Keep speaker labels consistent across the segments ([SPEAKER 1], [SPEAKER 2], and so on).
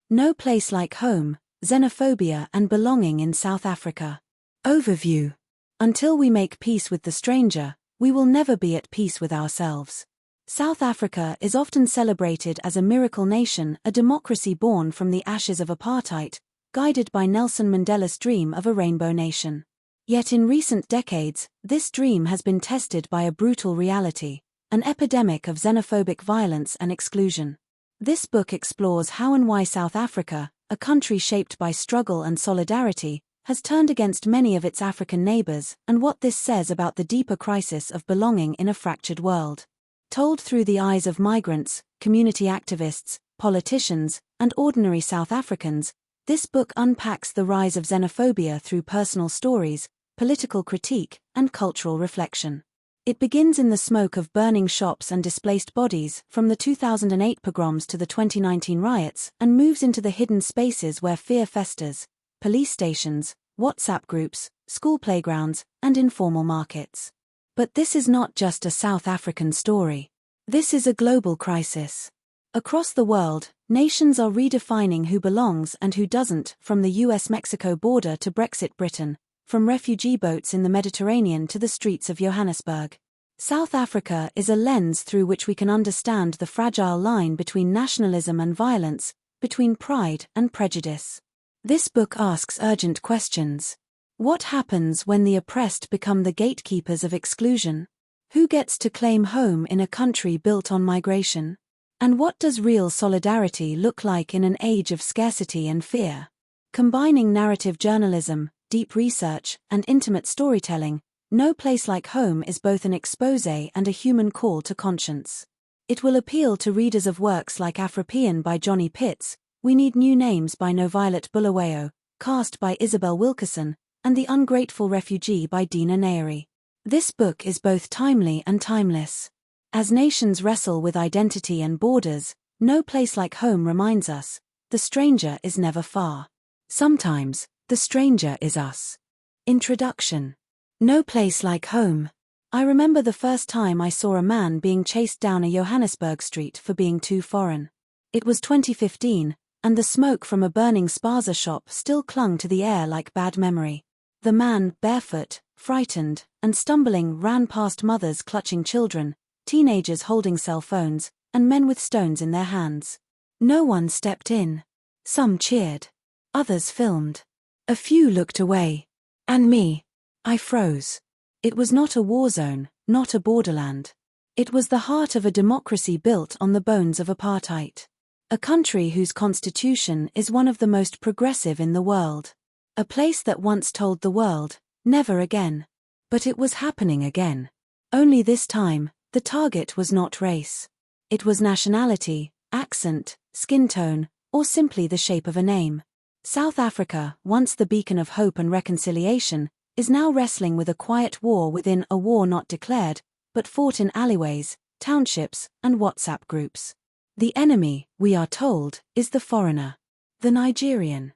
[SPEAKER 1] No Place Like Home, Xenophobia and Belonging in South Africa. Overview. Until we make peace with the stranger, we will never be at peace with ourselves. South Africa is often celebrated as a miracle nation, a democracy born from the ashes of apartheid, guided by Nelson Mandela's dream of a rainbow nation. Yet in recent decades, this dream has been tested by a brutal reality, an epidemic of xenophobic violence and exclusion. This book explores how and why South Africa, a country shaped by struggle and solidarity, has turned against many of its African neighbors, and what this says about the deeper crisis of belonging in a fractured world. Told through the eyes of migrants, community activists, politicians, and ordinary South Africans, this book unpacks the rise of xenophobia through personal stories, political critique, and cultural reflection. It begins in the smoke of burning shops and displaced bodies, from the 2008 pogroms to the 2019 riots, and moves into the hidden spaces where fear festers: police stations, WhatsApp groups, school playgrounds, and informal markets. But this is not just a South African story. This is a global crisis. Across the world, nations are redefining who belongs and who doesn't, from the US-Mexico border to Brexit Britain, from refugee boats in the Mediterranean to the streets of Johannesburg. South Africa is a lens through which we can understand the fragile line between nationalism and violence, between pride and prejudice. This book asks urgent questions. What happens when the oppressed become the gatekeepers of exclusion? Who gets to claim home in a country built on migration? And what does real solidarity look like in an age of scarcity and fear? Combining narrative journalism, deep research, and intimate storytelling, No Place Like Home is both an exposé and a human call to conscience. It will appeal to readers of works like Afropean by Johnny Pitts, We Need New Names by Noviolet Bulawayo, Cast by Isabel Wilkerson, and The Ungrateful Refugee by Dina Nairi. This book is both timely and timeless. As nations wrestle with identity and borders, No Place Like Home reminds us, the stranger is never far. Sometimes, the stranger is us. Introduction. No Place Like Home. I remember the first time I saw a man being chased down a Johannesburg street for being too foreign. It was 2015, and the smoke from a burning spaza shop still clung to the air like bad memory. The man, barefoot, frightened, and stumbling, ran past mothers clutching children, teenagers holding cell phones, and men with stones in their hands. No one stepped in. Some cheered. Others filmed. A few looked away. And me. I froze. It was not a war zone, not a borderland. It was the heart of a democracy built on the bones of apartheid. A country whose constitution is one of the most progressive in the world. A place that once told the world, never again. But it was happening again. Only this time, the target was not race. It was nationality, accent, skin tone, or simply the shape of a name. South Africa, once the beacon of hope and reconciliation, is now wrestling with a quiet war within a war not declared, but fought in alleyways, townships, and WhatsApp groups. The enemy, we are told, is the foreigner. The Nigerian.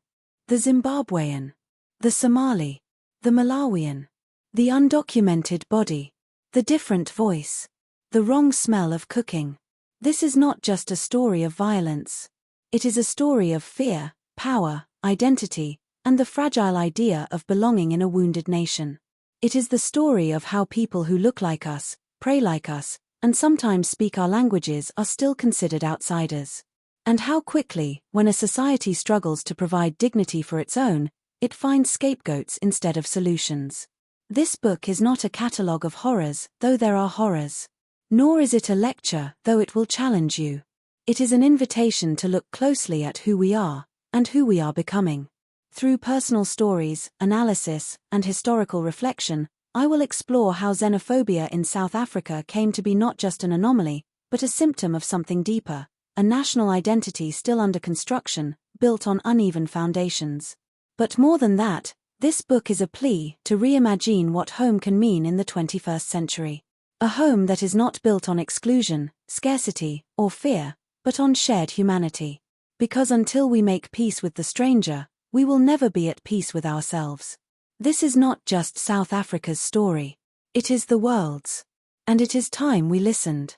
[SPEAKER 1] The Zimbabwean. The Somali. The Malawian. The undocumented body. The different voice. The wrong smell of cooking. This is not just a story of violence. It is a story of fear, power, identity, and the fragile idea of belonging in a wounded nation. It is the story of how people who look like us, pray like us, and sometimes speak our languages are still considered outsiders. And how quickly, when a society struggles to provide dignity for its own, it finds scapegoats instead of solutions. This book is not a catalogue of horrors, though there are horrors. Nor is it a lecture, though it will challenge you. It is an invitation to look closely at who we are, and who we are becoming. Through personal stories, analysis, and historical reflection, I will explore how xenophobia in South Africa came to be not just an anomaly, but a symptom of something deeper, a national identity still under construction, built on uneven foundations. But more than that, this book is a plea to reimagine what home can mean in the 21st century. A home that is not built on exclusion, scarcity, or fear, but on shared humanity. Because until we make peace with the stranger, we will never be at peace with ourselves. This is not just South Africa's story. It is the world's. And it is time we listened.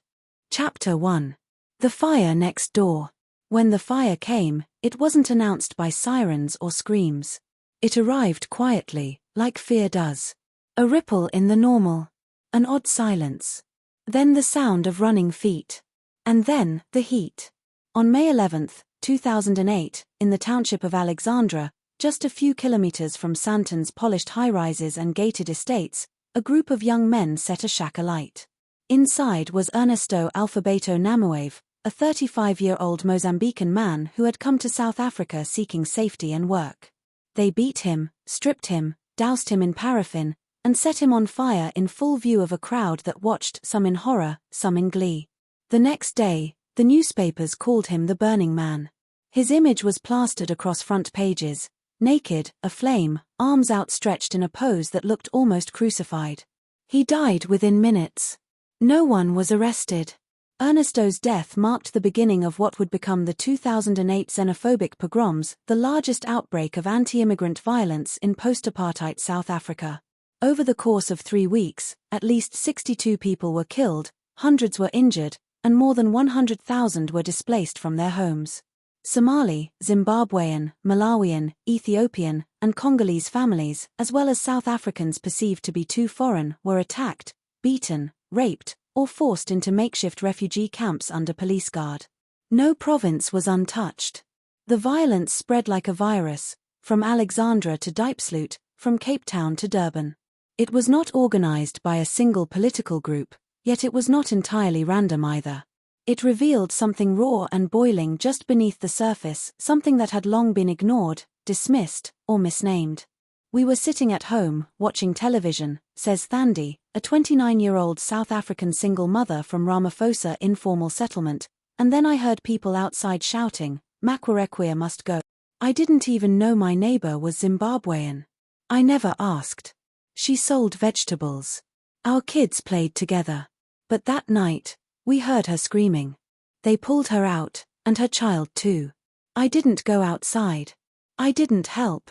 [SPEAKER 1] Chapter 1. The Fire Next Door. When the fire came, it wasn't announced by sirens or screams. It arrived quietly, like fear does. A ripple in the normal. An odd silence. Then the sound of running feet. And then, the heat. On May 11, 2008, in the township of Alexandra, just a few kilometers from Sandton's polished high-rises and gated estates, a group of young men set a shack alight. Inside was Ernesto Alfabeto Namuave, a 35-year-old Mozambican man who had come to South Africa seeking safety and work. They beat him, stripped him, doused him in paraffin, and set him on fire in full view of a crowd that watched, some in horror, some in glee. The next day, the newspapers called him the Burning Man. His image was plastered across front pages, naked, aflame, arms outstretched in a pose that looked almost crucified. He died within minutes. No one was arrested. Ernesto's death marked the beginning of what would become the 2008 xenophobic pogroms, the largest outbreak of anti-immigrant violence in post-apartheid South Africa. Over the course of 3 weeks, at least 62 people were killed, hundreds were injured, and more than 100,000 were displaced from their homes. Somali, Zimbabwean, Malawian, Ethiopian, and Congolese families, as well as South Africans perceived to be too foreign, were attacked, beaten, raped, or forced into makeshift refugee camps under police guard. No province was untouched. The violence spread like a virus, from Alexandra to Diepsloot, from Cape Town to Durban. It was not organized by a single political group, yet it was not entirely random either. It revealed something raw and boiling just beneath the surface, something that had long been ignored, dismissed, or misnamed. "We were sitting at home, watching television," says Thandi, a 29-year-old South African single mother from Ramaphosa informal settlement, "and then I heard people outside shouting, 'Makwarekwea must go.' I didn't even know my neighbor was Zimbabwean. I never asked. She sold vegetables. Our kids played together. But that night, we heard her screaming. They pulled her out, and her child too. I didn't go outside. I didn't help."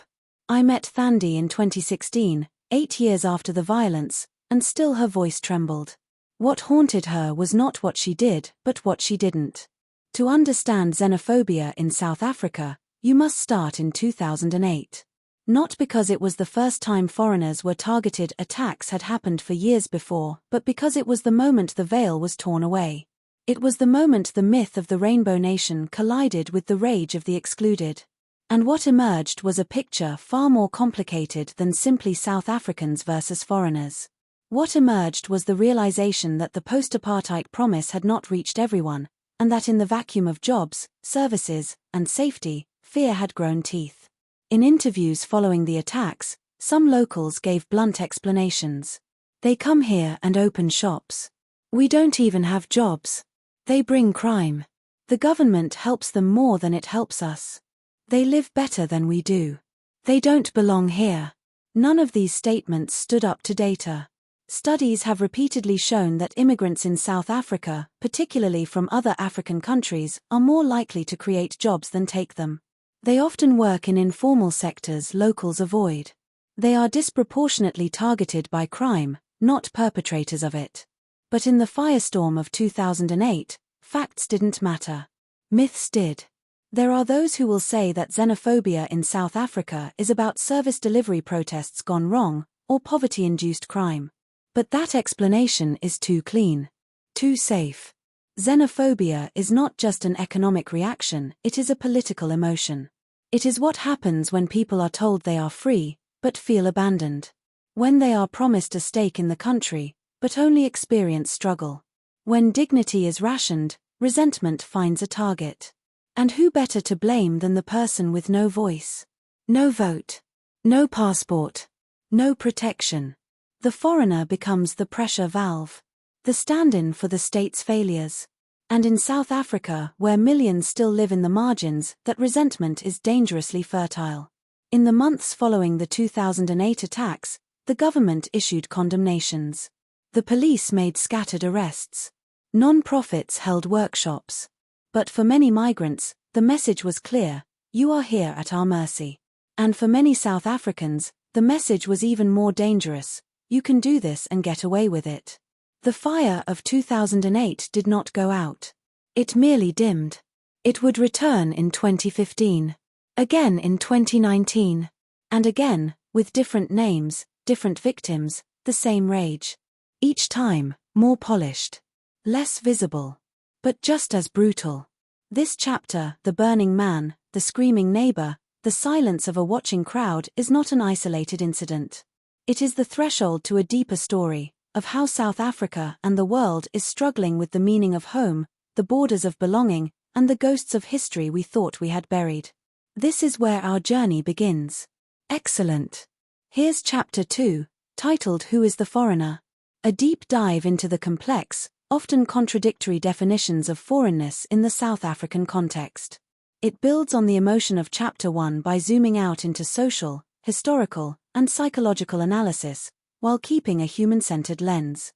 [SPEAKER 1] I met Thandi in 2016, 8 years after the violence, and still her voice trembled. What haunted her was not what she did, but what she didn't. To understand xenophobia in South Africa, you must start in 2008. Not because it was the first time foreigners were targeted. Attacks had happened for years before, but because it was the moment the veil was torn away. It was the moment the myth of the Rainbow Nation collided with the rage of the excluded. And what emerged was a picture far more complicated than simply South Africans versus foreigners. What emerged was the realization that the post-apartheid promise had not reached everyone, and that in the vacuum of jobs, services, and safety, fear had grown teeth. In interviews following the attacks, some locals gave blunt explanations. "They come here and open shops. We don't even have jobs. They bring crime. The government helps them more than it helps us. They live better than we do. They don't belong here." None of these statements stood up to data. Studies have repeatedly shown that immigrants in South Africa, particularly from other African countries, are more likely to create jobs than take them. They often work in informal sectors locals avoid. They are disproportionately targeted by crime, not perpetrators of it. But in the firestorm of 2008, facts didn't matter. Myths did. There are those who will say that xenophobia in South Africa is about service delivery protests gone wrong, or poverty-induced crime. But that explanation is too clean. Too safe. Xenophobia is not just an economic reaction, it is a political emotion. It is what happens when people are told they are free, but feel abandoned. When they are promised a stake in the country, but only experience struggle. When dignity is rationed, resentment finds a target. And who better to blame than the person with no voice? No vote. No passport. No protection. The foreigner becomes the pressure valve. The stand-in for the state's failures. And in South Africa, where millions still live in the margins, that resentment is dangerously fertile. In the months following the 2008 attacks, the government issued condemnations. The police made scattered arrests. Non-profits held workshops. But for many migrants, the message was clear: you are here at our mercy. And for many South Africans, the message was even more dangerous: you can do this and get away with it. The fire of 2008 did not go out. It merely dimmed. It would return in 2015. Again in 2019. And again, with different names, different victims, the same rage. Each time, more polished. Less visible. But just as brutal. This chapter, the burning man, the screaming neighbor, the silence of a watching crowd, is not an isolated incident. It is the threshold to a deeper story, of how South Africa and the world is struggling with the meaning of home, the borders of belonging, and the ghosts of history we thought we had buried. This is where our journey begins. Excellent. Here's Chapter 2, titled Who is the Foreigner? A deep dive into the complex, often contradictory definitions of foreignness in the South African context. It builds on the emotion of Chapter 1 by zooming out into social, historical, and psychological analysis, while keeping a human-centered lens.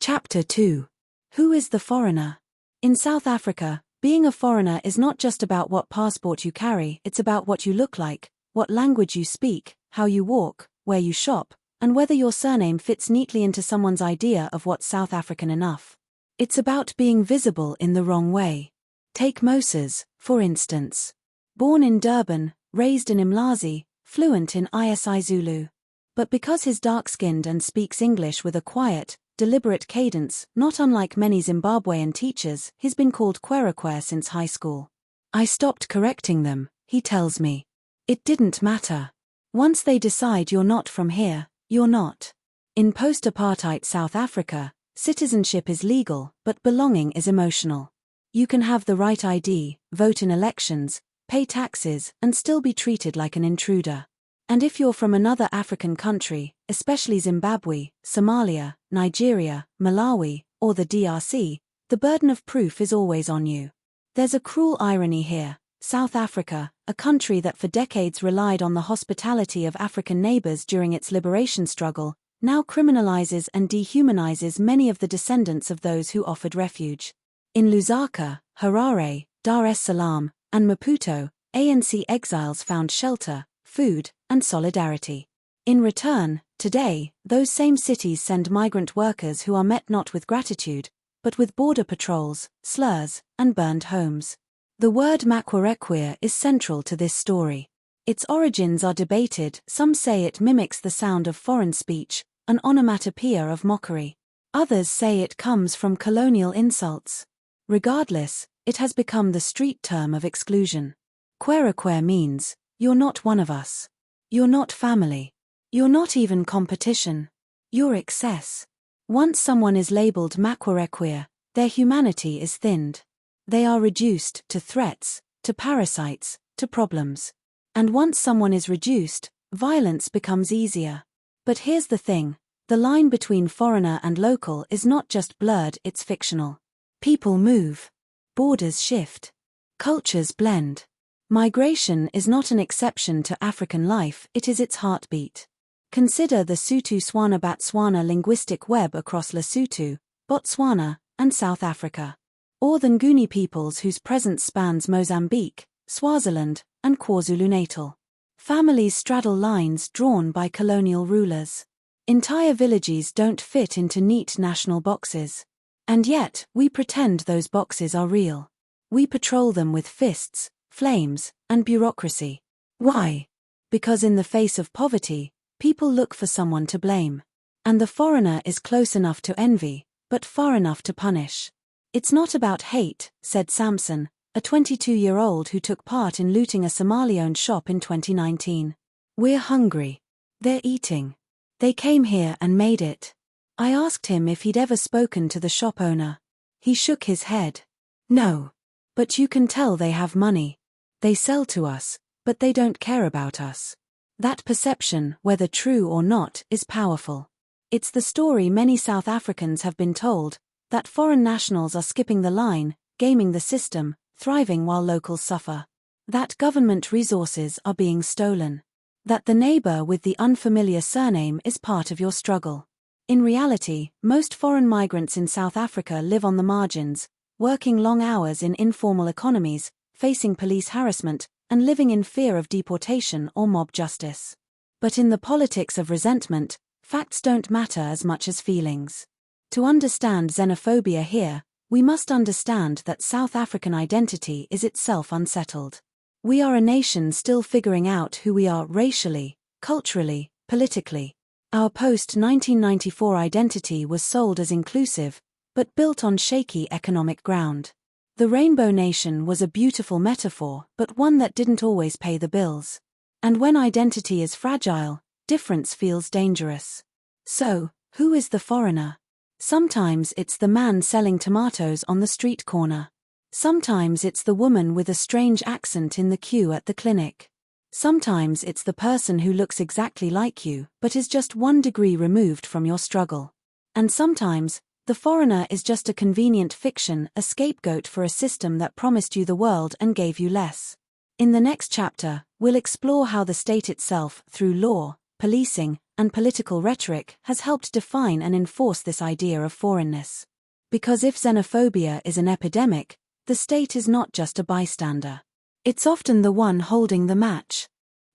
[SPEAKER 1] Chapter 2. Who is the foreigner? In South Africa, being a foreigner is not just about what passport you carry, it's about what you look like, what language you speak, how you walk, where you shop, and whether your surname fits neatly into someone's idea of what's South African enough. It's about being visible in the wrong way. Take Moses, for instance. Born in Durban, raised in Mlazi, fluent in isiZulu. But because he's dark-skinned and speaks English with a quiet, deliberate cadence, not unlike many Zimbabwean teachers, he's been called Kwerekwe since high school. I stopped correcting them, he tells me. It didn't matter. Once they decide you're not from here, you're not. In post-apartheid South Africa, citizenship is legal, but belonging is emotional. You can have the right ID, vote in elections, pay taxes, and still be treated like an intruder. And if you're from another African country, especially Zimbabwe, Somalia, Nigeria, Malawi, or the DRC, the burden of proof is always on you. There's a cruel irony here. South Africa, a country that for decades relied on the hospitality of African neighbors during its liberation struggle, now criminalizes and dehumanizes many of the descendants of those who offered refuge. In Lusaka, Harare, Dar es Salaam, and Maputo, ANC exiles found shelter, food, and solidarity. In return, today, those same cities send migrant workers who are met not with gratitude, but with border patrols, slurs, and burned homes. The word Makwerekwe is central to this story. Its origins are debated. Some say it mimics the sound of foreign speech, an onomatopoeia of mockery. Others say it comes from colonial insults. Regardless, it has become the street term of exclusion. Kwerekwe means, you're not one of us. You're not family. You're not even competition. You're excess. Once someone is labeled Makwerekwe, their humanity is thinned. They are reduced to threats, to parasites, to problems. And once someone is reduced, violence becomes easier. But here's the thing, the line between foreigner and local is not just blurred, it's fictional. People move. Borders shift. Cultures blend. Migration is not an exception to African life, it is its heartbeat. Consider the Sotho-Tswana-Batswana linguistic web across Lesotho, Botswana, and South Africa. Or the Nguni peoples whose presence spans Mozambique, Swaziland, and KwaZulu-Natal. Families straddle lines drawn by colonial rulers. Entire villages don't fit into neat national boxes. And yet, we pretend those boxes are real. We patrol them with fists, flames, and bureaucracy. Why? Because in the face of poverty, people look for someone to blame. And the foreigner is close enough to envy, but far enough to punish. It's not about hate, said Samson, a 22-year-old who took part in looting a Somali-owned shop in 2019. We're hungry. They're eating. They came here and made it. I asked him if he'd ever spoken to the shop owner. He shook his head. No. But you can tell they have money. They sell to us, but they don't care about us. That perception, whether true or not, is powerful. It's the story many South Africans have been told, that foreign nationals are skipping the line, gaming the system, thriving while locals suffer. That government resources are being stolen. That the neighbor with the unfamiliar surname is part of your struggle. In reality, most foreign migrants in South Africa live on the margins, working long hours in informal economies, facing police harassment, and living in fear of deportation or mob justice. But in the politics of resentment, facts don't matter as much as feelings. To understand xenophobia here, we must understand that South African identity is itself unsettled. We are a nation still figuring out who we are racially, culturally, politically. Our post-1994 identity was sold as inclusive, but built on shaky economic ground. The Rainbow Nation was a beautiful metaphor, but one that didn't always pay the bills. And when identity is fragile, difference feels dangerous. So, who is the foreigner? Sometimes it's the man selling tomatoes on the street corner. Sometimes it's the woman with a strange accent in the queue at the clinic. Sometimes it's the person who looks exactly like you, but is just 1 degree removed from your struggle. And sometimes, the foreigner is just a convenient fiction, a scapegoat for a system that promised you the world and gave you less. In the next chapter, we'll explore how the state itself, through law, policing, and political rhetoric, has helped define and enforce this idea of foreignness. Because if xenophobia is an epidemic, the state is not just a bystander. It's often the one holding the match.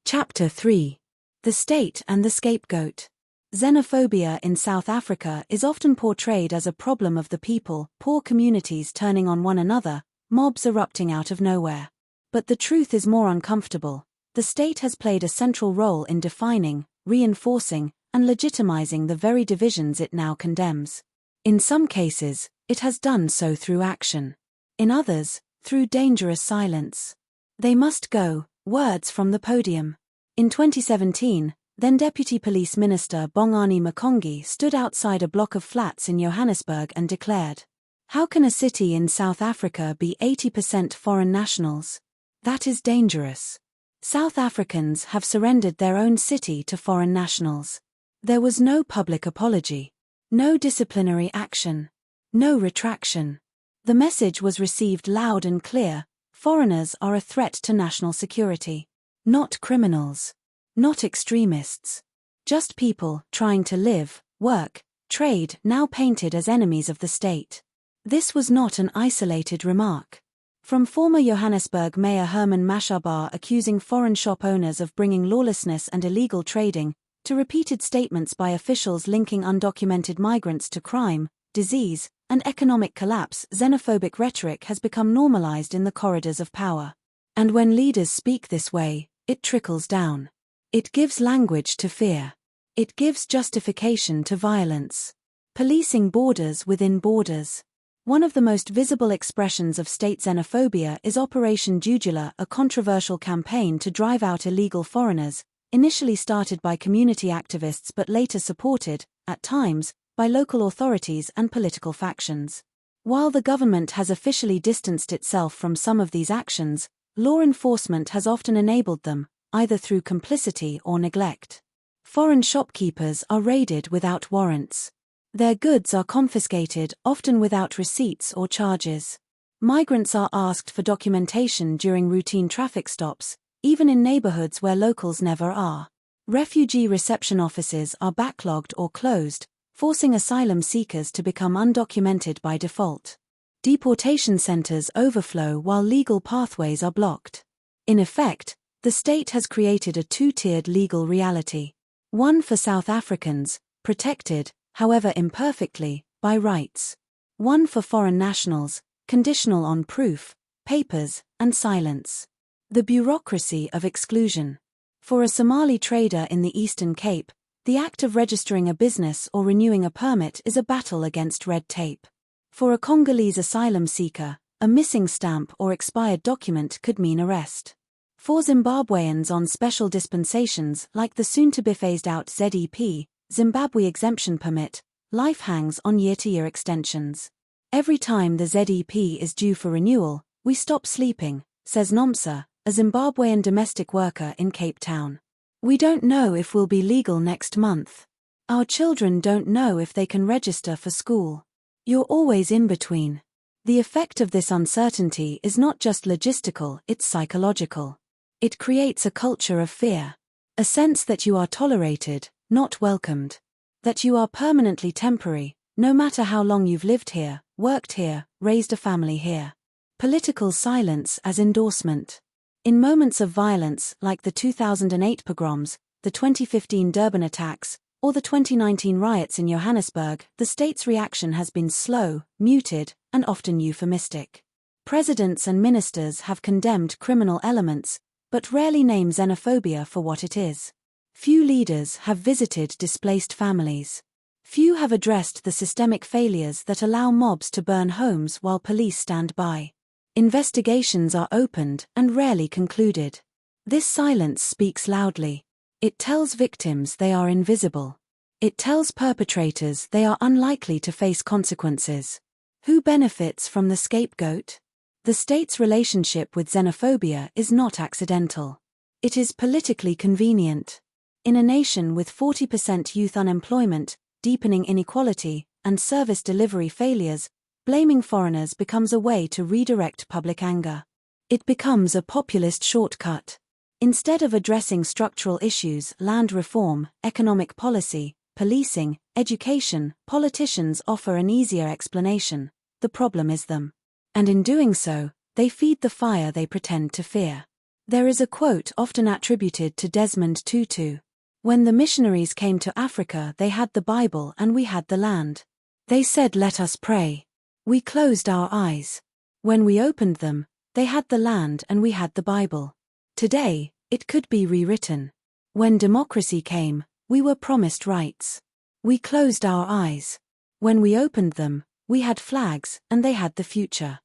[SPEAKER 1] Chapter 3. The State and the Scapegoat. Xenophobia in South Africa is often portrayed as a problem of the people, poor communities turning on one another, mobs erupting out of nowhere. But the truth is more uncomfortable. The state has played a central role in defining, reinforcing, and legitimizing the very divisions it now condemns. In some cases, it has done so through action. In others, through dangerous silence. They must go, words from the podium. In 2017, then Deputy Police Minister Bongani Makongi stood outside a block of flats in Johannesburg and declared, "How can a city in South Africa be 80% foreign nationals? That is dangerous. South Africans have surrendered their own city to foreign nationals." There was no public apology. No disciplinary action. No retraction. The message was received loud and clear: foreigners are a threat to national security. Not criminals. Not extremists. Just people trying to live, work, trade, now painted as enemies of the state. This was not an isolated remark. From former Johannesburg Mayor Herman Mashaba accusing foreign shop owners of bringing lawlessness and illegal trading, to repeated statements by officials linking undocumented migrants to crime, disease, and economic collapse, xenophobic rhetoric has become normalized in the corridors of power. And when leaders speak this way, it trickles down. It gives language to fear. It gives justification to violence. Policing borders within borders. One of the most visible expressions of state xenophobia is Operation Jugula, a controversial campaign to drive out illegal foreigners, initially started by community activists but later supported, at times, by local authorities and political factions. While the government has officially distanced itself from some of these actions, law enforcement has often enabled them, either through complicity or neglect. Foreign shopkeepers are raided without warrants. Their goods are confiscated, often without receipts or charges. Migrants are asked for documentation during routine traffic stops, even in neighborhoods where locals never are. Refugee reception offices are backlogged or closed, forcing asylum seekers to become undocumented by default. Deportation centers overflow while legal pathways are blocked. In effect, the state has created a two-tiered legal reality. One for South Africans, protected, however imperfectly, by rights. One for foreign nationals, conditional on proof, papers, and silence. The bureaucracy of exclusion. For a Somali trader in the Eastern Cape, the act of registering a business or renewing a permit is a battle against red tape. For a Congolese asylum seeker, a missing stamp or expired document could mean arrest. For Zimbabweans on special dispensations like the soon-to-be-phased-out ZEP, Zimbabwe Exemption Permit, life hangs on year-to-year extensions. Every time the ZEP is due for renewal, we stop sleeping, says Nomsa, a Zimbabwean domestic worker in Cape Town. We don't know if we'll be legal next month. Our children don't know if they can register for school. You're always in between. The effect of this uncertainty is not just logistical, it's psychological. It creates a culture of fear. A sense that you are tolerated, not welcomed. That you are permanently temporary, no matter how long you've lived here, worked here, raised a family here. Political silence as endorsement. In moments of violence like the 2008 pogroms, the 2015 Durban attacks, or the 2019 riots in Johannesburg, the state's reaction has been slow, muted, and often euphemistic. Presidents and ministers have condemned criminal elements, but rarely name xenophobia for what it is. Few leaders have visited displaced families. Few have addressed the systemic failures that allow mobs to burn homes while police stand by. Investigations are opened and rarely concluded. This silence speaks loudly. It tells victims they are invisible. It tells perpetrators they are unlikely to face consequences. Who benefits from the scapegoat? The state's relationship with xenophobia is not accidental. It is politically convenient. In a nation with 40% youth unemployment, deepening inequality, and service delivery failures, blaming foreigners becomes a way to redirect public anger. It becomes a populist shortcut. Instead of addressing structural issues, land reform, economic policy, policing, education, politicians offer an easier explanation: the problem is them. And in doing so, they feed the fire they pretend to fear. There is a quote often attributed to Desmond Tutu: "When the missionaries came to Africa, they had the Bible and we had the land. They said, 'Let us pray.' We closed our eyes. When we opened them, they had the land and we had the Bible. Today, it could be rewritten. When democracy came, we were promised rights. We closed our eyes. When we opened them, we had flags and they had the future."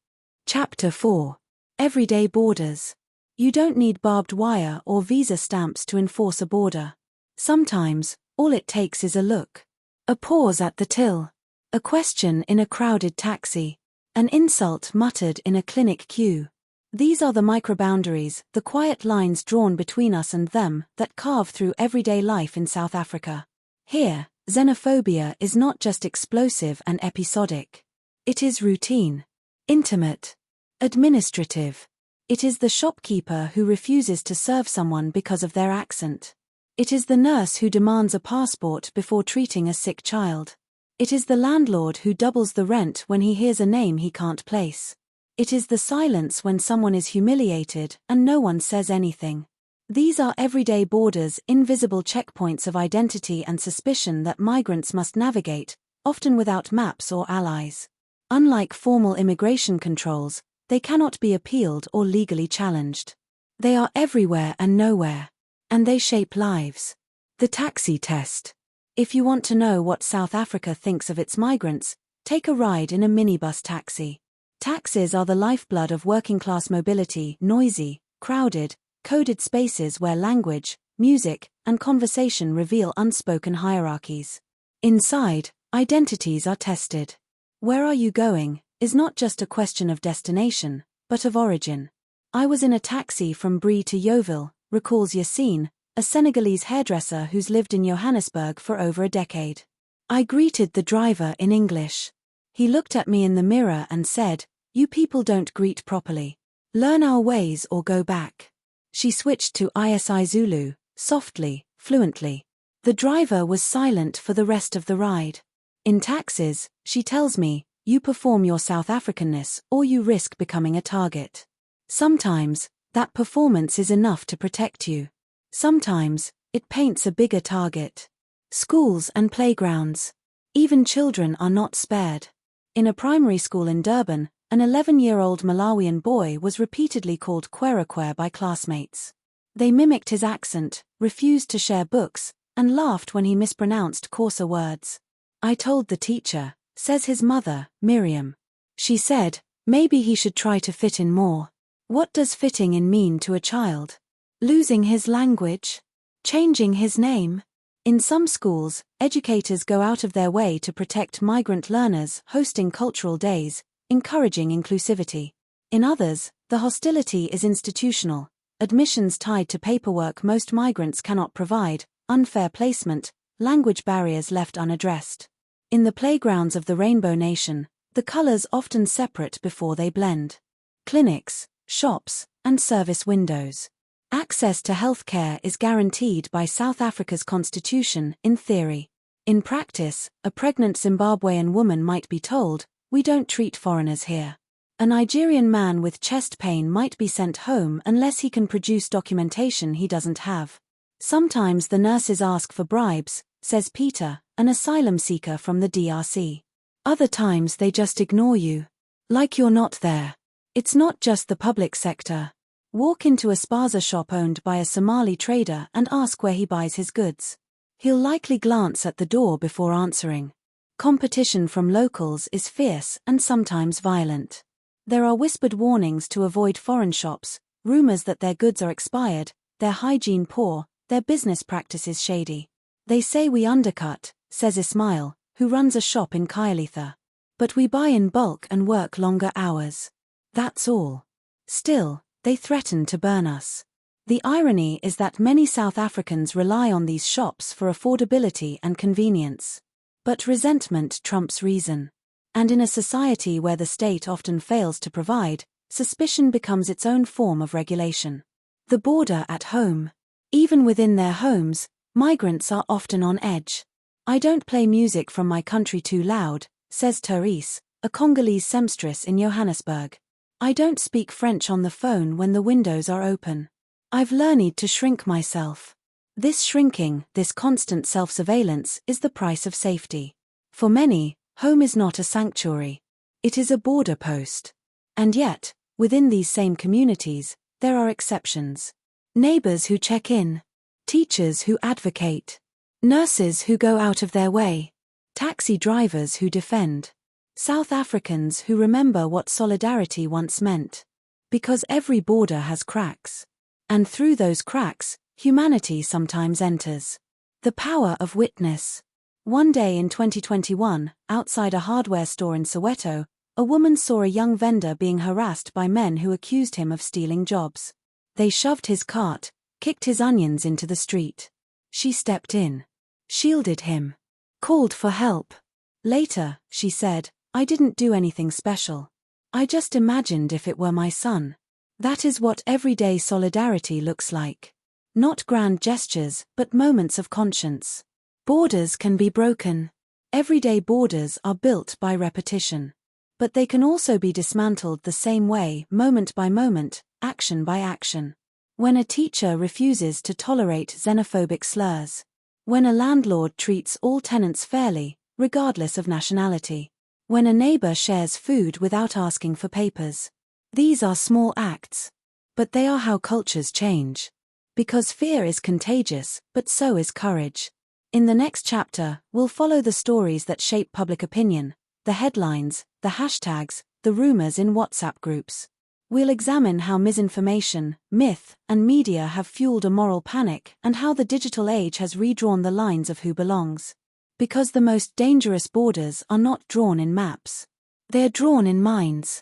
[SPEAKER 1] Chapter 4. Everyday Borders. You don't need barbed wire or visa stamps to enforce a border. Sometimes, all it takes is a look. A pause at the till. A question in a crowded taxi. An insult muttered in a clinic queue. These are the microboundaries, the quiet lines drawn between us and them, that carve through everyday life in South Africa. Here, xenophobia is not just explosive and episodic. It is routine, intimate, administrative. It is the shopkeeper who refuses to serve someone because of their accent. It is the nurse who demands a passport before treating a sick child. It is the landlord who doubles the rent when he hears a name he can't place. It is the silence when someone is humiliated and no one says anything. These are everyday borders, invisible checkpoints of identity and suspicion that migrants must navigate, often without maps or allies. Unlike formal immigration controls, they cannot be appealed or legally challenged. They are everywhere and nowhere. And they shape lives. The taxi test. If you want to know what South Africa thinks of its migrants, take a ride in a minibus taxi. Taxis are the lifeblood of working-class mobility, noisy, crowded, coded spaces where language, music, and conversation reveal unspoken hierarchies. Inside, identities are tested. Where are you going is not just a question of destination, but of origin. I was in a taxi from Brie to Yeovil, recalls Yassine, a Senegalese hairdresser who's lived in Johannesburg for over a decade. I greeted the driver in English. He looked at me in the mirror and said, "You people don't greet properly. Learn our ways or go back." She switched to isiZulu, softly, fluently. The driver was silent for the rest of the ride. In taxis, she tells me, you perform your South Africanness or you risk becoming a target. Sometimes, that performance is enough to protect you. Sometimes, it paints a bigger target. Schools and playgrounds. Even children are not spared. In a primary school in Durban, an 11-year-old Malawian boy was repeatedly called Kwerakwe by classmates. They mimicked his accent, refused to share books, and laughed when he mispronounced coarser words. I told the teacher, says his mother, Miriam. She said, maybe he should try to fit in more. What does fitting in mean to a child? Losing his language? Changing his name? In some schools, educators go out of their way to protect migrant learners, hosting cultural days, encouraging inclusivity. In others, the hostility is institutional, admissions tied to paperwork most migrants cannot provide, unfair placement, language barriers left unaddressed. In the playgrounds of the Rainbow Nation, the colors often separate before they blend. Clinics, shops, and service windows. Access to healthcare is guaranteed by South Africa's constitution, in theory. In practice, a pregnant Zimbabwean woman might be told, "We don't treat foreigners here." A Nigerian man with chest pain might be sent home unless he can produce documentation he doesn't have. Sometimes the nurses ask for bribes, says Peter, an asylum seeker from the DRC. Other times they just ignore you. Like you're not there. It's not just the public sector. Walk into a spaza shop owned by a Somali trader and ask where he buys his goods. He'll likely glance at the door before answering. Competition from locals is fierce and sometimes violent. There are whispered warnings to avoid foreign shops, rumors that their goods are expired, their hygiene poor, their business practices shady. They say we undercut, says Ismail, who runs a shop in Khayelitsha. But we buy in bulk and work longer hours. That's all. Still, they threaten to burn us. The irony is that many South Africans rely on these shops for affordability and convenience. But resentment trumps reason. And in a society where the state often fails to provide, suspicion becomes its own form of regulation. The border at home. Even within their homes, migrants are often on edge. I don't play music from my country too loud, says Therese, a Congolese seamstress in Johannesburg. I don't speak French on the phone when the windows are open. I've learned to shrink myself. This shrinking, this constant self-surveillance, is the price of safety. For many, home is not a sanctuary. It is a border post. And yet, within these same communities, there are exceptions. Neighbors who check in. Teachers who advocate. Nurses who go out of their way. Taxi drivers who defend. South Africans who remember what solidarity once meant. Because every border has cracks. And through those cracks, humanity sometimes enters. The power of witness. One day in 2021, outside a hardware store in Soweto, a woman saw a young vendor being harassed by men who accused him of stealing jobs. They shoved his cart, kicked his onions into the street. She stepped in. Shielded him. Called for help. Later, she said, I didn't do anything special. I just imagined if it were my son. That is what everyday solidarity looks like. Not grand gestures, but moments of conscience. Borders can be broken. Everyday borders are built by repetition. But they can also be dismantled the same way, moment by moment, action by action. When a teacher refuses to tolerate xenophobic slurs. When a landlord treats all tenants fairly, regardless of nationality. When a neighbor shares food without asking for papers. These are small acts. But they are how cultures change. Because fear is contagious, but so is courage. In the next chapter, we'll follow the stories that shape public opinion, the headlines, the hashtags, the rumors in WhatsApp groups. We'll examine how misinformation, myth, and media have fueled a moral panic and how the digital age has redrawn the lines of who belongs. Because the most dangerous borders are not drawn in maps. They are drawn in minds.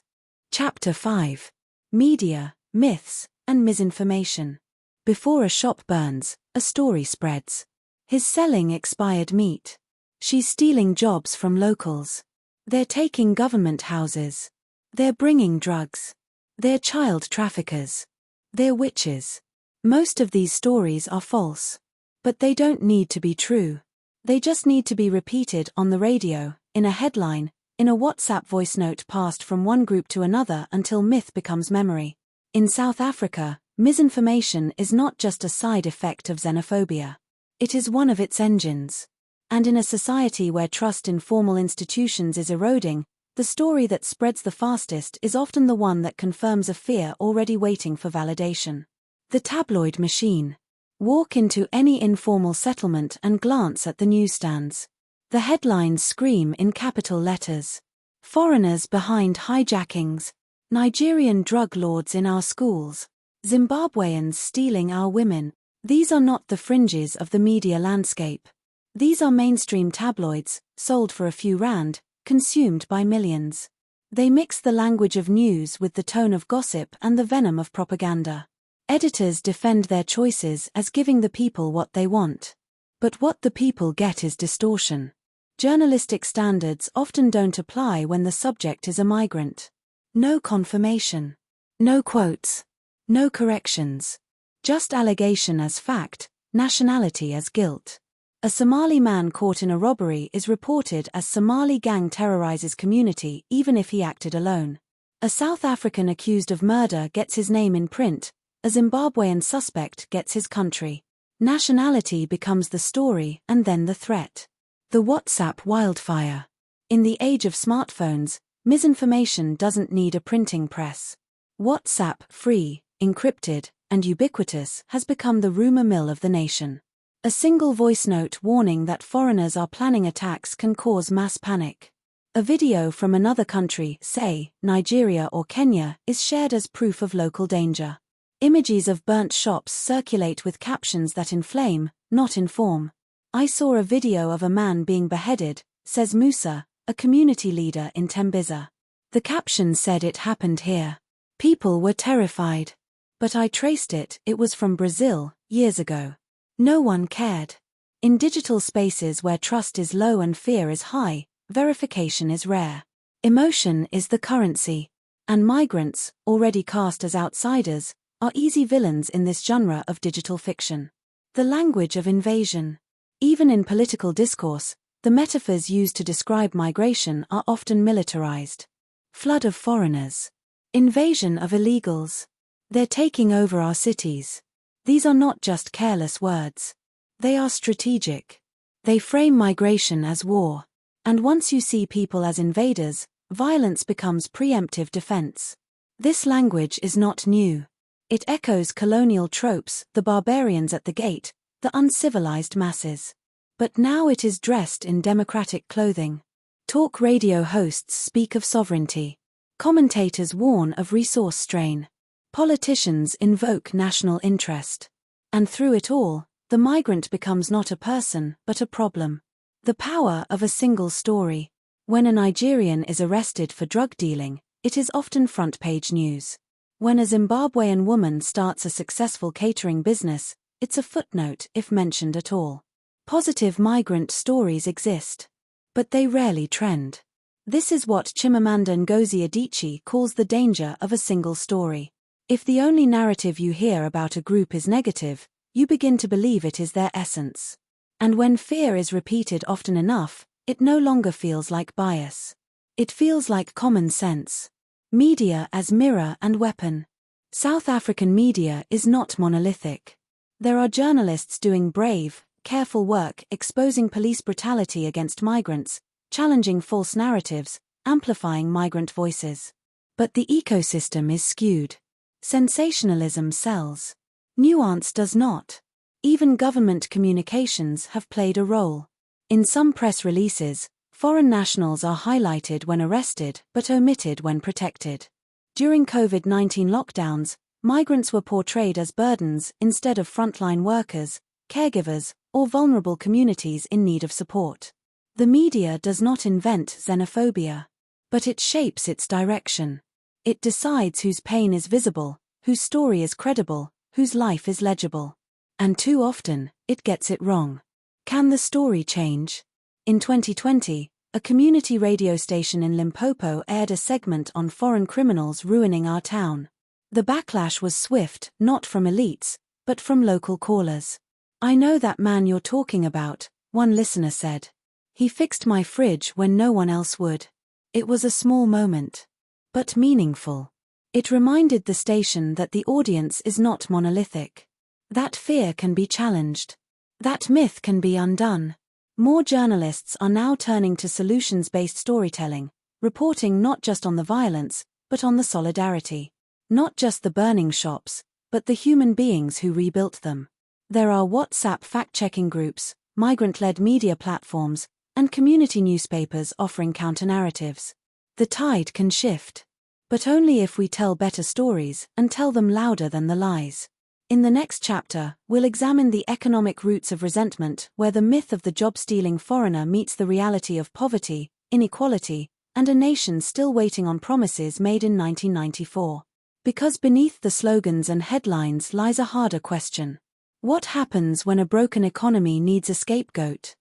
[SPEAKER 1] Chapter 5. Media, Myths, and Misinformation. Before a shop burns, a story spreads. He's selling expired meat. She's stealing jobs from locals. They're taking government houses. They're bringing drugs. They're child traffickers. They're witches. Most of these stories are false. But they don't need to be true. They just need to be repeated on the radio, in a headline, in a WhatsApp voice note passed from one group to another until myth becomes memory. In South Africa, misinformation is not just a side effect of xenophobia. It is one of its engines. And in a society where trust in formal institutions is eroding, the story that spreads the fastest is often the one that confirms a fear already waiting for validation. The tabloid machine. Walk into any informal settlement and glance at the newsstands. The headlines scream in capital letters. Foreigners behind hijackings. Nigerian drug lords in our schools. Zimbabweans stealing our women. These are not the fringes of the media landscape. These are mainstream tabloids, sold for a few rand, consumed by millions. They mix the language of news with the tone of gossip and the venom of propaganda. Editors defend their choices as giving the people what they want. But what the people get is distortion. Journalistic standards often don't apply when the subject is a migrant. No confirmation. No quotes. No corrections. Just allegation as fact, nationality as guilt. A Somali man caught in a robbery is reported as Somali gang terrorizes community even if he acted alone. A South African accused of murder gets his name in print, a Zimbabwean suspect gets his country. Nationality becomes the story and then the threat. The WhatsApp wildfire. In the age of smartphones, Misinformation doesn't need a printing press. WhatsApp, free, encrypted, and ubiquitous, has become the rumor mill of the nation. A single voice note warning that foreigners are planning attacks can cause mass panic. A video from another country, say, Nigeria or Kenya, is shared as proof of local danger. Images of burnt shops circulate with captions that inflame, not inform. I saw a video of a man being beheaded, says Musa, a community leader in Tembiza. The caption said it happened here. People were terrified. But I traced it, it was from Brazil, years ago. No one cared. In digital spaces where trust is low and fear is high, verification is rare. Emotion is the currency. And migrants, already cast as outsiders, are easy villains in this genre of digital fiction. The language of invasion. Even in political discourse, the metaphors used to describe migration are often militarized. Flood of foreigners. Invasion of illegals. They're taking over our cities. These are not just careless words. They are strategic. They frame migration as war. And once you see people as invaders, violence becomes preemptive defense. This language is not new. It echoes colonial tropes, the barbarians at the gate, the uncivilized masses. But now it is dressed in democratic clothing. Talk radio hosts speak of sovereignty. Commentators warn of resource strain. Politicians invoke national interest. And through it all, the migrant becomes not a person, but a problem. The power of a single story. When a Nigerian is arrested for drug dealing, it is often front-page news. When a Zimbabwean woman starts a successful catering business, it's a footnote if mentioned at all. Positive migrant stories exist. But they rarely trend. This is what Chimamanda Ngozi Adichie calls the danger of a single story. If the only narrative you hear about a group is negative, you begin to believe it is their essence. And when fear is repeated often enough, it no longer feels like bias. It feels like common sense. Media as mirror and weapon. South African media is not monolithic. There are journalists doing brave, careful work exposing police brutality against migrants, challenging false narratives, amplifying migrant voices. But the ecosystem is skewed. Sensationalism sells. Nuance does not. Even government communications have played a role. In some press releases, foreign nationals are highlighted when arrested but omitted when protected. During COVID-19 lockdowns, migrants were portrayed as burdens instead of frontline workers, caregivers, or vulnerable communities in need of support. The media does not invent xenophobia. But it shapes its direction. It decides whose pain is visible, whose story is credible, whose life is legible. And too often, it gets it wrong. Can the story change? In 2020, a community radio station in Limpopo aired a segment on foreign criminals ruining our town. The backlash was swift, not from elites, but from local callers. "I know that man you're talking about," one listener said. "He fixed my fridge when no one else would." It was a small moment, but meaningful. It reminded the station that the audience is not monolithic. That fear can be challenged. That myth can be undone. More journalists are now turning to solutions-based storytelling, reporting not just on the violence, but on the solidarity. Not just the burning shops, but the human beings who rebuilt them. There are WhatsApp fact-checking groups, migrant-led media platforms, and community newspapers offering counter-narratives. The tide can shift. But only if we tell better stories and tell them louder than the lies. In the next chapter, we'll examine the economic roots of resentment, where the myth of the job-stealing foreigner meets the reality of poverty, inequality, and a nation still waiting on promises made in 1994. Because beneath the slogans and headlines lies a harder question. What happens when a broken economy needs a scapegoat?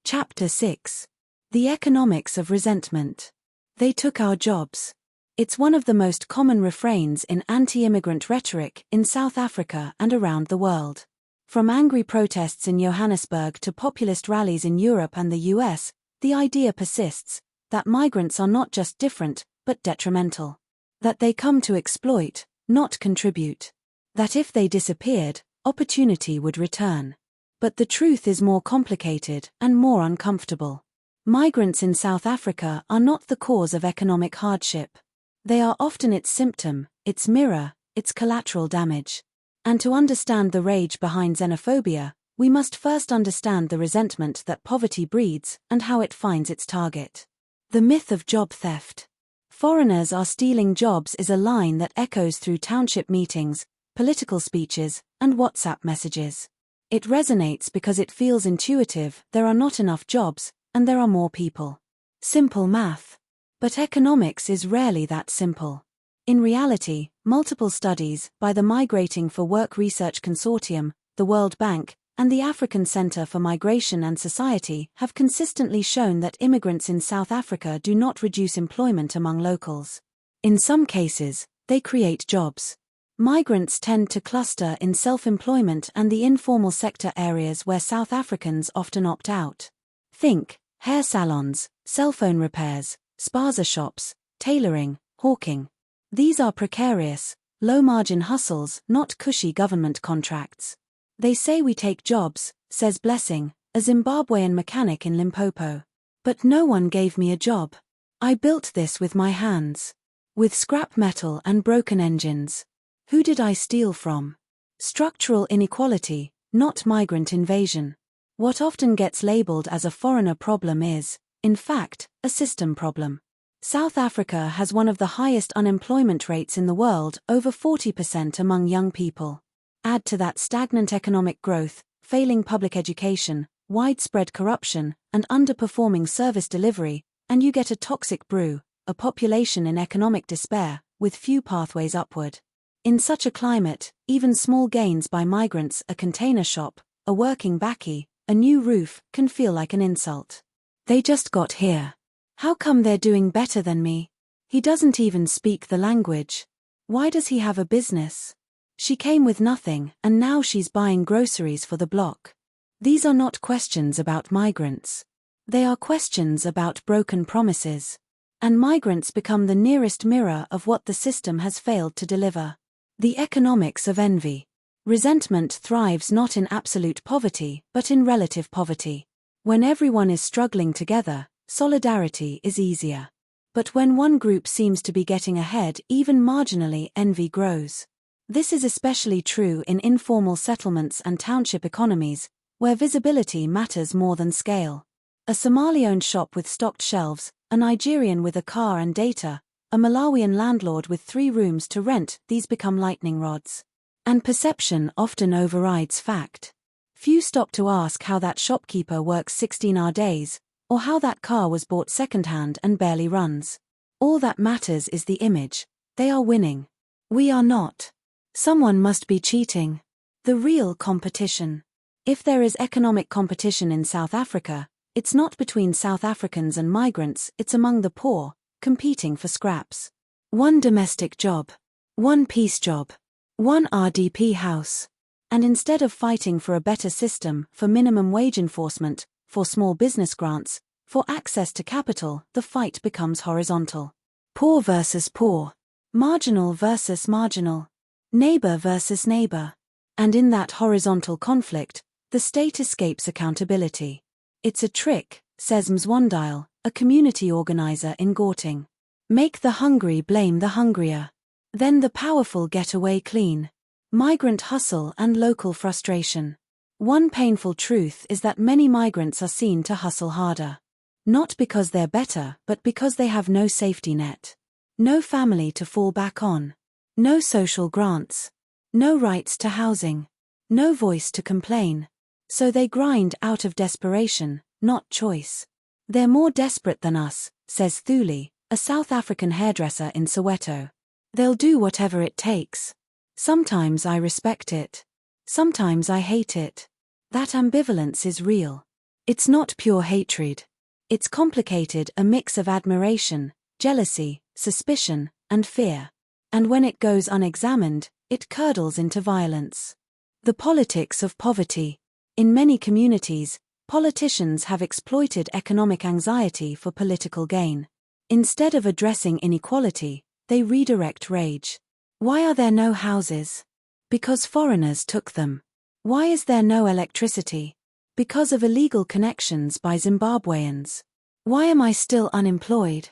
[SPEAKER 1] Chapter 6. The Economics of Resentment. They took our jobs. It's one of the most common refrains in anti-immigrant rhetoric in South Africa and around the world. From angry protests in Johannesburg to populist rallies in Europe and the US, the idea persists that migrants are not just different, but detrimental. That they come to exploit, not contribute. That if they disappeared, opportunity would return. But the truth is more complicated and more uncomfortable. Migrants in South Africa are not the cause of economic hardship. They are often its symptom, its mirror, its collateral damage. And to understand the rage behind xenophobia, we must first understand the resentment that poverty breeds and how it finds its target. The myth of job theft. Foreigners are stealing jobs is a line that echoes through township meetings, political speeches, and WhatsApp messages. It resonates because it feels intuitive: there are not enough jobs, and there are more people. Simple math. But economics is rarely that simple. In reality, multiple studies, by the Migrating for Work Research Consortium, the World Bank, and the African Center for Migration and Society, have consistently shown that immigrants in South Africa do not reduce employment among locals. In some cases, they create jobs. Migrants tend to cluster in self-employment and the informal sector areas where South Africans often opt out. Think hair salons, cell phone repairs, spaza shops, tailoring, hawking. These are precarious, low-margin hustles, not cushy government contracts. They say we take jobs, says Blessing, a Zimbabwean mechanic in Limpopo. But no one gave me a job. I built this with my hands. With scrap metal and broken engines. Who did I steal from? Structural inequality, not migrant invasion. What often gets labeled as a foreigner problem is, in fact, a system problem. South Africa has one of the highest unemployment rates in the world, over 40% among young people. Add to that stagnant economic growth, failing public education, widespread corruption, and underperforming service delivery, and you get a toxic brew, a population in economic despair, with few pathways upward. In such a climate, even small gains by migrants, a container shop, a working bakkie, a new roof, can feel like an insult. They just got here. How come they're doing better than me? He doesn't even speak the language. Why does he have a business? She came with nothing, and now she's buying groceries for the block. These are not questions about migrants. They are questions about broken promises. And migrants become the nearest mirror of what the system has failed to deliver. The economics of envy. Resentment thrives not in absolute poverty, but in relative poverty. When everyone is struggling together, solidarity is easier. But when one group seems to be getting ahead, even marginally, envy grows. This is especially true in informal settlements and township economies, where visibility matters more than scale. A Somali-owned shop with stocked shelves, a Nigerian with a car and data, a Malawian landlord with 3 rooms to rent, these become lightning rods. And perception often overrides fact. Few stop to ask how that shopkeeper works 16-hour days, or how that car was bought secondhand and barely runs. All that matters is the image. They are winning. We are not. Someone must be cheating. The real competition. If there is economic competition in South Africa, it's not between South Africans and migrants, it's among the poor, competing for scraps. One domestic job. One piece job. One RDP house. And instead of fighting for a better system, for minimum wage enforcement, for small business grants, for access to capital, the fight becomes horizontal. Poor versus poor. Marginal versus marginal. Neighbor versus neighbor. And in that horizontal conflict, the state escapes accountability. It's a trick, says Mzwandile, a community organizer in Gauteng. Make the hungry blame the hungrier. Then the powerful get away clean. Migrant hustle and local frustration. One painful truth is that many migrants are seen to hustle harder. Not because they're better, but because they have no safety net. No family to fall back on. No social grants. No rights to housing. No voice to complain. So they grind out of desperation, not choice. They're more desperate than us, says Thuli, a South African hairdresser in Soweto. They'll do whatever it takes. Sometimes I respect it. Sometimes I hate it. That ambivalence is real. It's not pure hatred. It's complicated, a mix of admiration, jealousy, suspicion, and fear. And when it goes unexamined, it curdles into violence. The politics of poverty. In many communities, politicians have exploited economic anxiety for political gain. Instead of addressing inequality, they redirect rage. Why are there no houses? Because foreigners took them. Why is there no electricity? Because of illegal connections by Zimbabweans. Why am I still unemployed?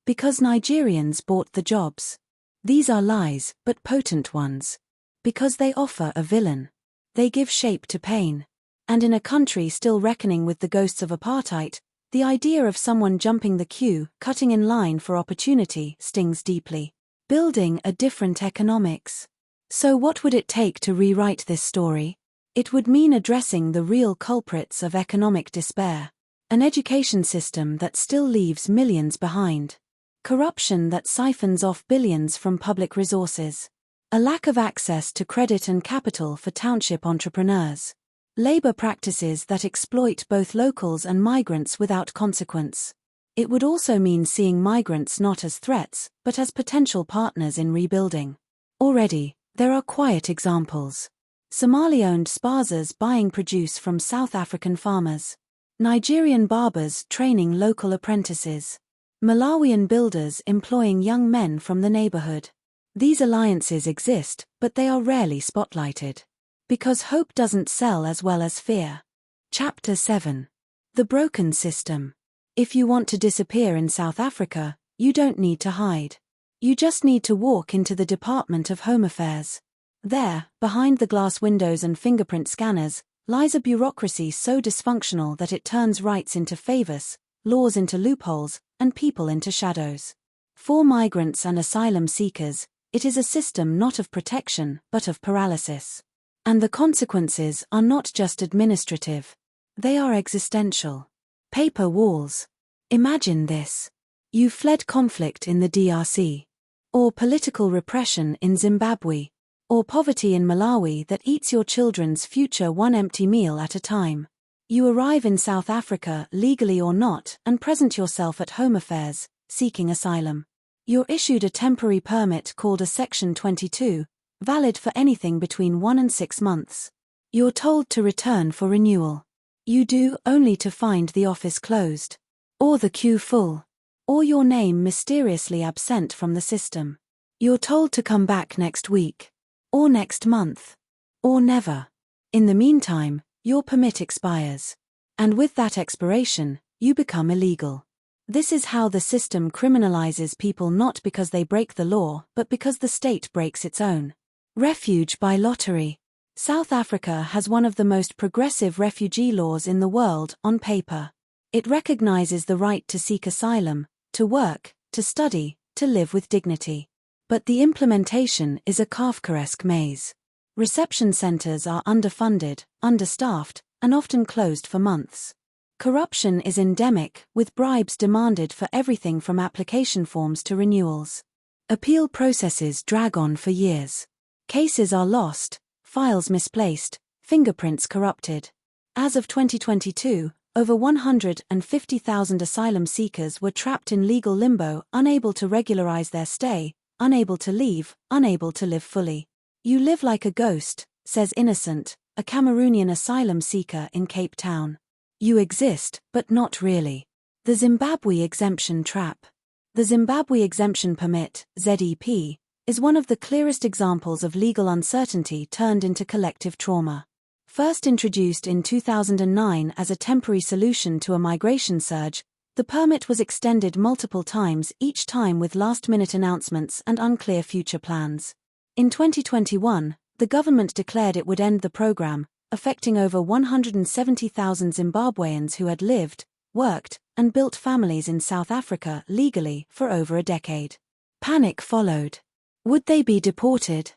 [SPEAKER 1] Because Nigerians bought the jobs. These are lies, but potent ones. Because they offer a villain. They give shape to pain. And in a country still reckoning with the ghosts of apartheid, the idea of someone jumping the queue, cutting in line for opportunity, stings deeply. Building a different economics. So what would it take to rewrite this story? It would mean addressing the real culprits of economic despair. An education system that still leaves millions behind. Corruption that siphons off billions from public resources. A lack of access to credit and capital for township entrepreneurs. Labor practices that exploit both locals and migrants without consequence. It would also mean seeing migrants not as threats, but as potential partners in rebuilding. Already, there are quiet examples. Somali-owned spazas buying produce from South African farmers. Nigerian barbers training local apprentices. Malawian builders employing young men from the neighborhood. These alliances exist, but they are rarely spotlighted. Because hope doesn't sell as well as fear. Chapter 7. The Broken System. If you want to disappear in South Africa, you don't need to hide. You just need to walk into the Department of Home Affairs. There, behind the glass windows and fingerprint scanners, lies a bureaucracy so dysfunctional that it turns rights into favors, laws into loopholes, and people into shadows. For migrants and asylum seekers, it is a system not of protection, but of paralysis. And the consequences are not just administrative. They are existential. Paper walls. Imagine this. You fled conflict in the DRC. Or political repression in Zimbabwe. Or poverty in Malawi that eats your children's future one empty meal at a time. You arrive in South Africa, legally or not, and present yourself at Home Affairs, seeking asylum. You're issued a temporary permit called a Section 22, valid for anything between 1 and 6 months. You're told to return for renewal. You do, only to find the office closed. Or the queue full. Or your name mysteriously absent from the system. You're told to come back next week. Or next month. Or never. In the meantime, your permit expires. And with that expiration, you become illegal. This is how the system criminalizes people, not because they break the law, but because the state breaks its own. Refuge by lottery. South Africa has one of the most progressive refugee laws in the world, on paper. It recognizes the right to seek asylum, to work, to study, to live with dignity. But the implementation is a Kafkaesque maze. Reception centers are underfunded, understaffed, and often closed for months. Corruption is endemic, with bribes demanded for everything from application forms to renewals. Appeal processes drag on for years. Cases are lost, files misplaced, fingerprints corrupted. As of 2022, over 150,000 asylum seekers were trapped in legal limbo, unable to regularize their stay, unable to leave, unable to live fully. You live like a ghost, says Innocent, a Cameroonian asylum seeker in Cape Town. You exist, but not really. The Zimbabwe Exemption Trap. The Zimbabwe Exemption Permit, ZEP, is one of the clearest examples of legal uncertainty turned into collective trauma. First introduced in 2009 as a temporary solution to a migration surge, the permit was extended multiple times, each time with last-minute announcements and unclear future plans. In 2021, the government declared it would end the program, affecting over 170,000 Zimbabweans who had lived, worked, and built families in South Africa legally for over a decade. Panic followed. Would they be deported?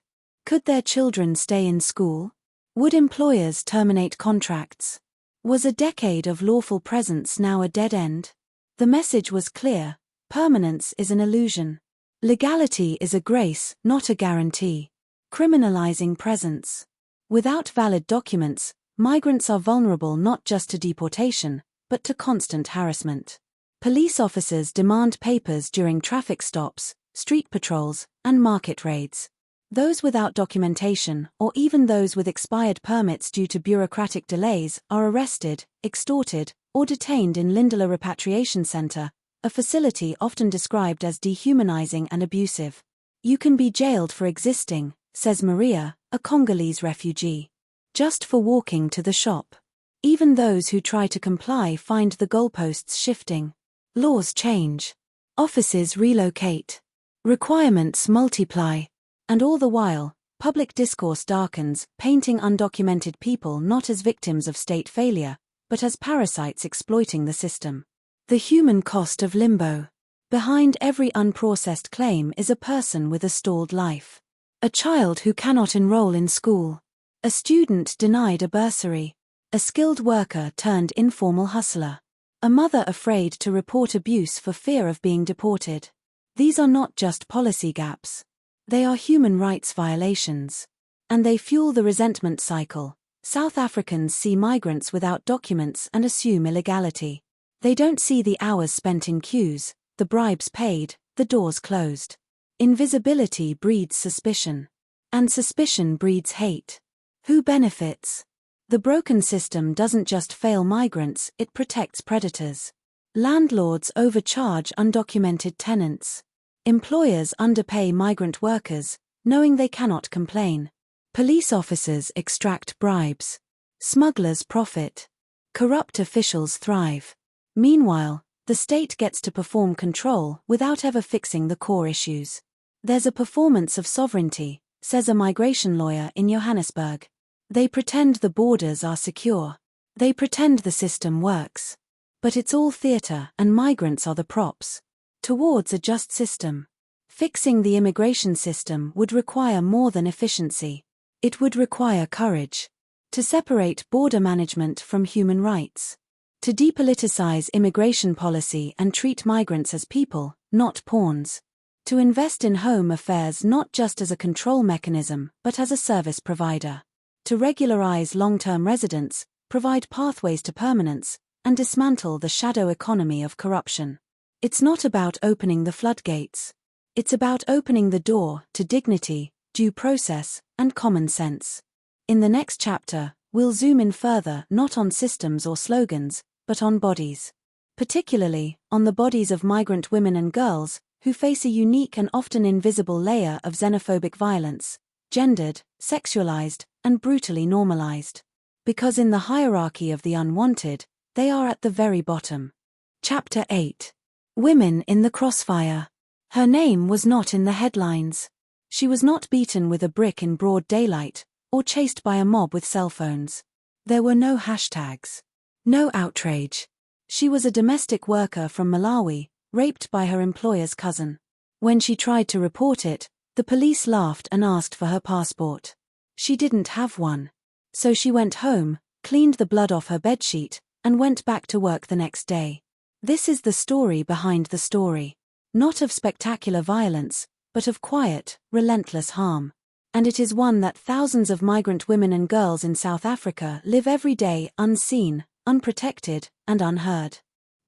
[SPEAKER 1] Could their children stay in school? Would employers terminate contracts? Was a decade of lawful presence now a dead end? The message was clear: permanence is an illusion. Legality is a grace, not a guarantee. Criminalizing presence. Without valid documents, migrants are vulnerable not just to deportation, but to constant harassment. Police officers demand papers during traffic stops, street patrols, and market raids. Those without documentation, or even those with expired permits due to bureaucratic delays, are arrested, extorted, or detained in Lindela Repatriation Center, a facility often described as dehumanizing and abusive. You can be jailed for existing, says Maria, a Congolese refugee. Just for walking to the shop. Even those who try to comply find the goalposts shifting. Laws change. Offices relocate. Requirements multiply. And all the while, public discourse darkens, painting undocumented people not as victims of state failure, but as parasites exploiting the system. The human cost of limbo. Behind every unprocessed claim is a person with a stalled life. A child who cannot enroll in school. A student denied a bursary. A skilled worker turned informal hustler. A mother afraid to report abuse for fear of being deported. These are not just policy gaps. They are human rights violations. And they fuel the resentment cycle. South Africans see migrants without documents and assume illegality. They don't see the hours spent in queues, the bribes paid, the doors closed. Invisibility breeds suspicion. And suspicion breeds hate. Who benefits? The broken system doesn't just fail migrants, it protects predators. Landlords overcharge undocumented tenants. Employers underpay migrant workers, knowing they cannot complain. Police officers extract bribes. Smugglers profit. Corrupt officials thrive. Meanwhile, the state gets to perform control without ever fixing the core issues. There's a performance of sovereignty, says a migration lawyer in Johannesburg. They pretend the borders are secure. They pretend the system works. But it's all theater and migrants are the props. Towards a just system. Fixing the immigration system would require more than efficiency. It would require courage. To separate border management from human rights. To depoliticize immigration policy and treat migrants as people, not pawns. To invest in home affairs not just as a control mechanism, but as a service provider. To regularize long-term residents, provide pathways to permanence, and dismantle the shadow economy of corruption. It's not about opening the floodgates. It's about opening the door to dignity, due process, and common sense. In the next chapter, we'll zoom in further not on systems or slogans, but on bodies. Particularly, on the bodies of migrant women and girls, who face a unique and often invisible layer of xenophobic violence, gendered, sexualized, and brutally normalized. Because in the hierarchy of the unwanted, they are at the very bottom. Chapter 8. Women in the crossfire. Her name was not in the headlines. She was not beaten with a brick in broad daylight, or chased by a mob with cell phones. There were no hashtags. No outrage. She was a domestic worker from Malawi, raped by her employer's cousin. When she tried to report it, the police laughed and asked for her passport. She didn't have one. So she went home, cleaned the blood off her bedsheet, and went back to work the next day. This is the story behind the story. Not of spectacular violence, but of quiet, relentless harm. And it is one that thousands of migrant women and girls in South Africa live every day unseen, unprotected, and unheard.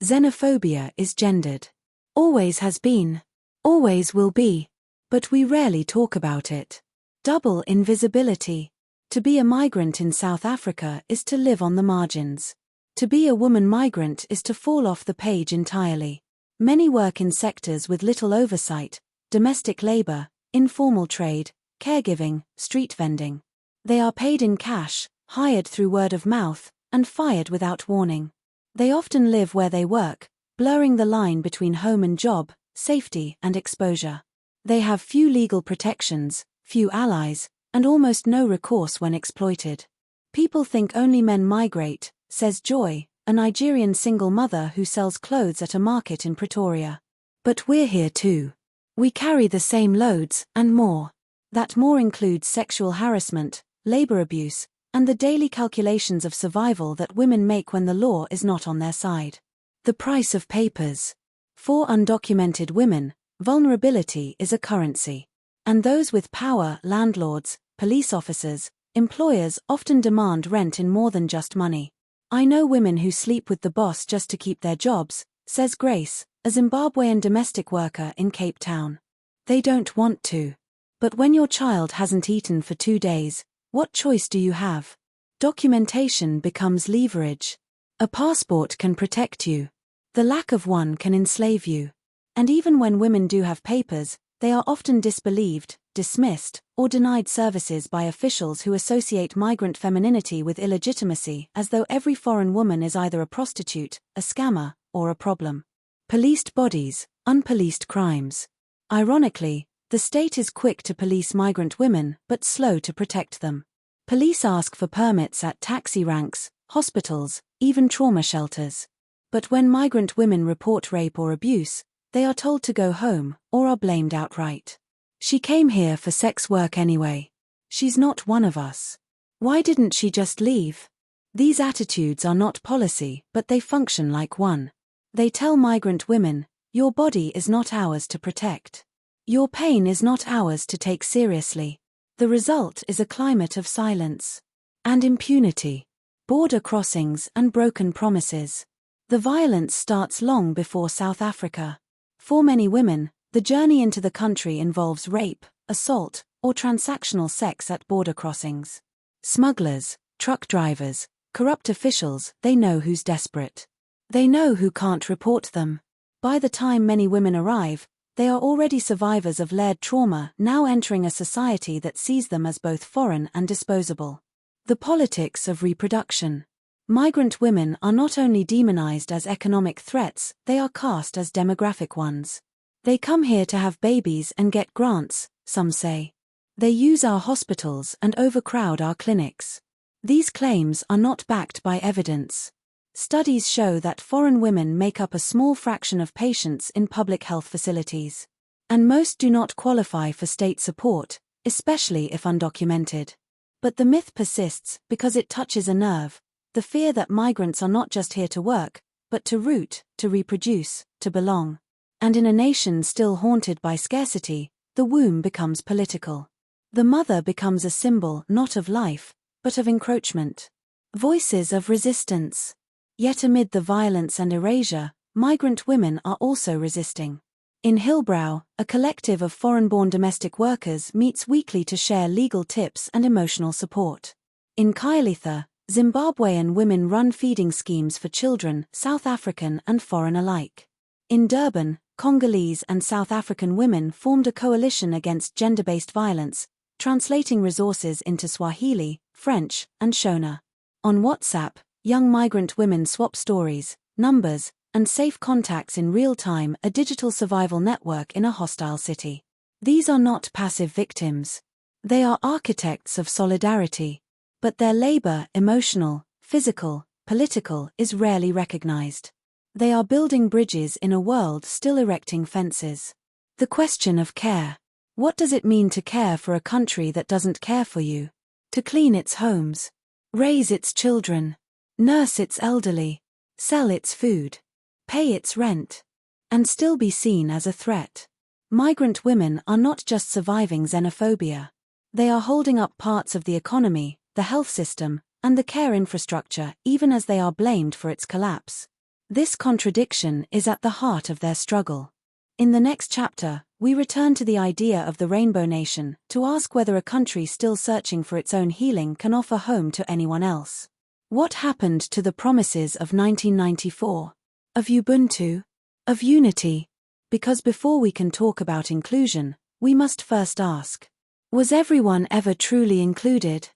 [SPEAKER 1] Xenophobia is gendered. Always has been. Always will be. But we rarely talk about it. Double invisibility. To be a migrant in South Africa is to live on the margins. To be a woman migrant is to fall off the page entirely. Many work in sectors with little oversight: domestic labor, informal trade, caregiving, street vending. They are paid in cash, hired through word of mouth, and fired without warning. They often live where they work, blurring the line between home and job, safety and exposure. They have few legal protections, few allies, and almost no recourse when exploited. People think only men migrate, says Joy, a Nigerian single mother who sells clothes at a market in Pretoria. But we're here too. We carry the same loads, and more. That more includes sexual harassment, labor abuse, and the daily calculations of survival that women make when the law is not on their side. The price of papers. For undocumented women, vulnerability is a currency. And those with power, landlords, police officers, employers, often demand rent in more than just money. I know women who sleep with the boss just to keep their jobs, says Grace, a Zimbabwean domestic worker in Cape Town. They don't want to. But when your child hasn't eaten for 2 days, what choice do you have? Documentation becomes leverage. A passport can protect you. The lack of one can enslave you. And even when women do have papers, they are often disbelieved, dismissed, or denied services by officials who associate migrant femininity with illegitimacy, as though every foreign woman is either a prostitute, a scammer, or a problem. Policed bodies, unpoliced crimes. Ironically, the state is quick to police migrant women but slow to protect them. Police ask for permits at taxi ranks, hospitals, even trauma shelters. But when migrant women report rape or abuse, they are told to go home or are blamed outright. She came here for sex work anyway. She's not one of us. Why didn't she just leave? These attitudes are not policy, but they function like one. They tell migrant women, your body is not ours to protect. Your pain is not ours to take seriously. The result is a climate of silence and impunity, border crossings and broken promises. The violence starts long before South Africa. For many women, the journey into the country involves rape, assault, or transactional sex at border crossings. Smugglers, truck drivers, corrupt officials, they know who's desperate. They know who can't report them. By the time many women arrive, they are already survivors of layered trauma, now entering a society that sees them as both foreign and disposable. The politics of reproduction. Migrant women are not only demonized as economic threats, they are cast as demographic ones. They come here to have babies and get grants, some say. They use our hospitals and overcrowd our clinics. These claims are not backed by evidence. Studies show that foreign women make up a small fraction of patients in public health facilities. And most do not qualify for state support, especially if undocumented. But the myth persists because it touches a nerve, the fear that migrants are not just here to work, but to root, to reproduce, to belong. And in a nation still haunted by scarcity, the womb becomes political. The mother becomes a symbol not of life, but of encroachment. Voices of resistance. Yet amid the violence and erasure, migrant women are also resisting. In Hillbrow, a collective of foreign-born domestic workers meets weekly to share legal tips and emotional support. In Kailitha, Zimbabwean women run feeding schemes for children, South African and foreign alike. In Durban, Congolese and South African women formed a coalition against gender-based violence, translating resources into Swahili, French, and Shona. On WhatsApp, young migrant women swap stories, numbers, and safe contacts in real time, a digital survival network in a hostile city. These are not passive victims. They are architects of solidarity. But their labor, emotional, physical, political, is rarely recognized. They are building bridges in a world still erecting fences. The question of care. What does it mean to care for a country that doesn't care for you? To clean its homes, raise its children, nurse its elderly, sell its food, pay its rent, and still be seen as a threat. Migrant women are not just surviving xenophobia. They are holding up parts of the economy, the health system, and the care infrastructure, even as they are blamed for its collapse. This contradiction is at the heart of their struggle. In the next chapter, we return to the idea of the Rainbow Nation, to ask whether a country still searching for its own healing can offer home to anyone else. What happened to the promises of 1994? Of Ubuntu? Of unity? Because before we can talk about inclusion, we must first ask, was everyone ever truly included?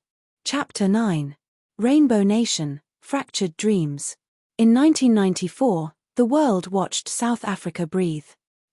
[SPEAKER 1] Chapter 9. Rainbow Nation, Fractured Dreams. In 1994, the world watched South Africa breathe.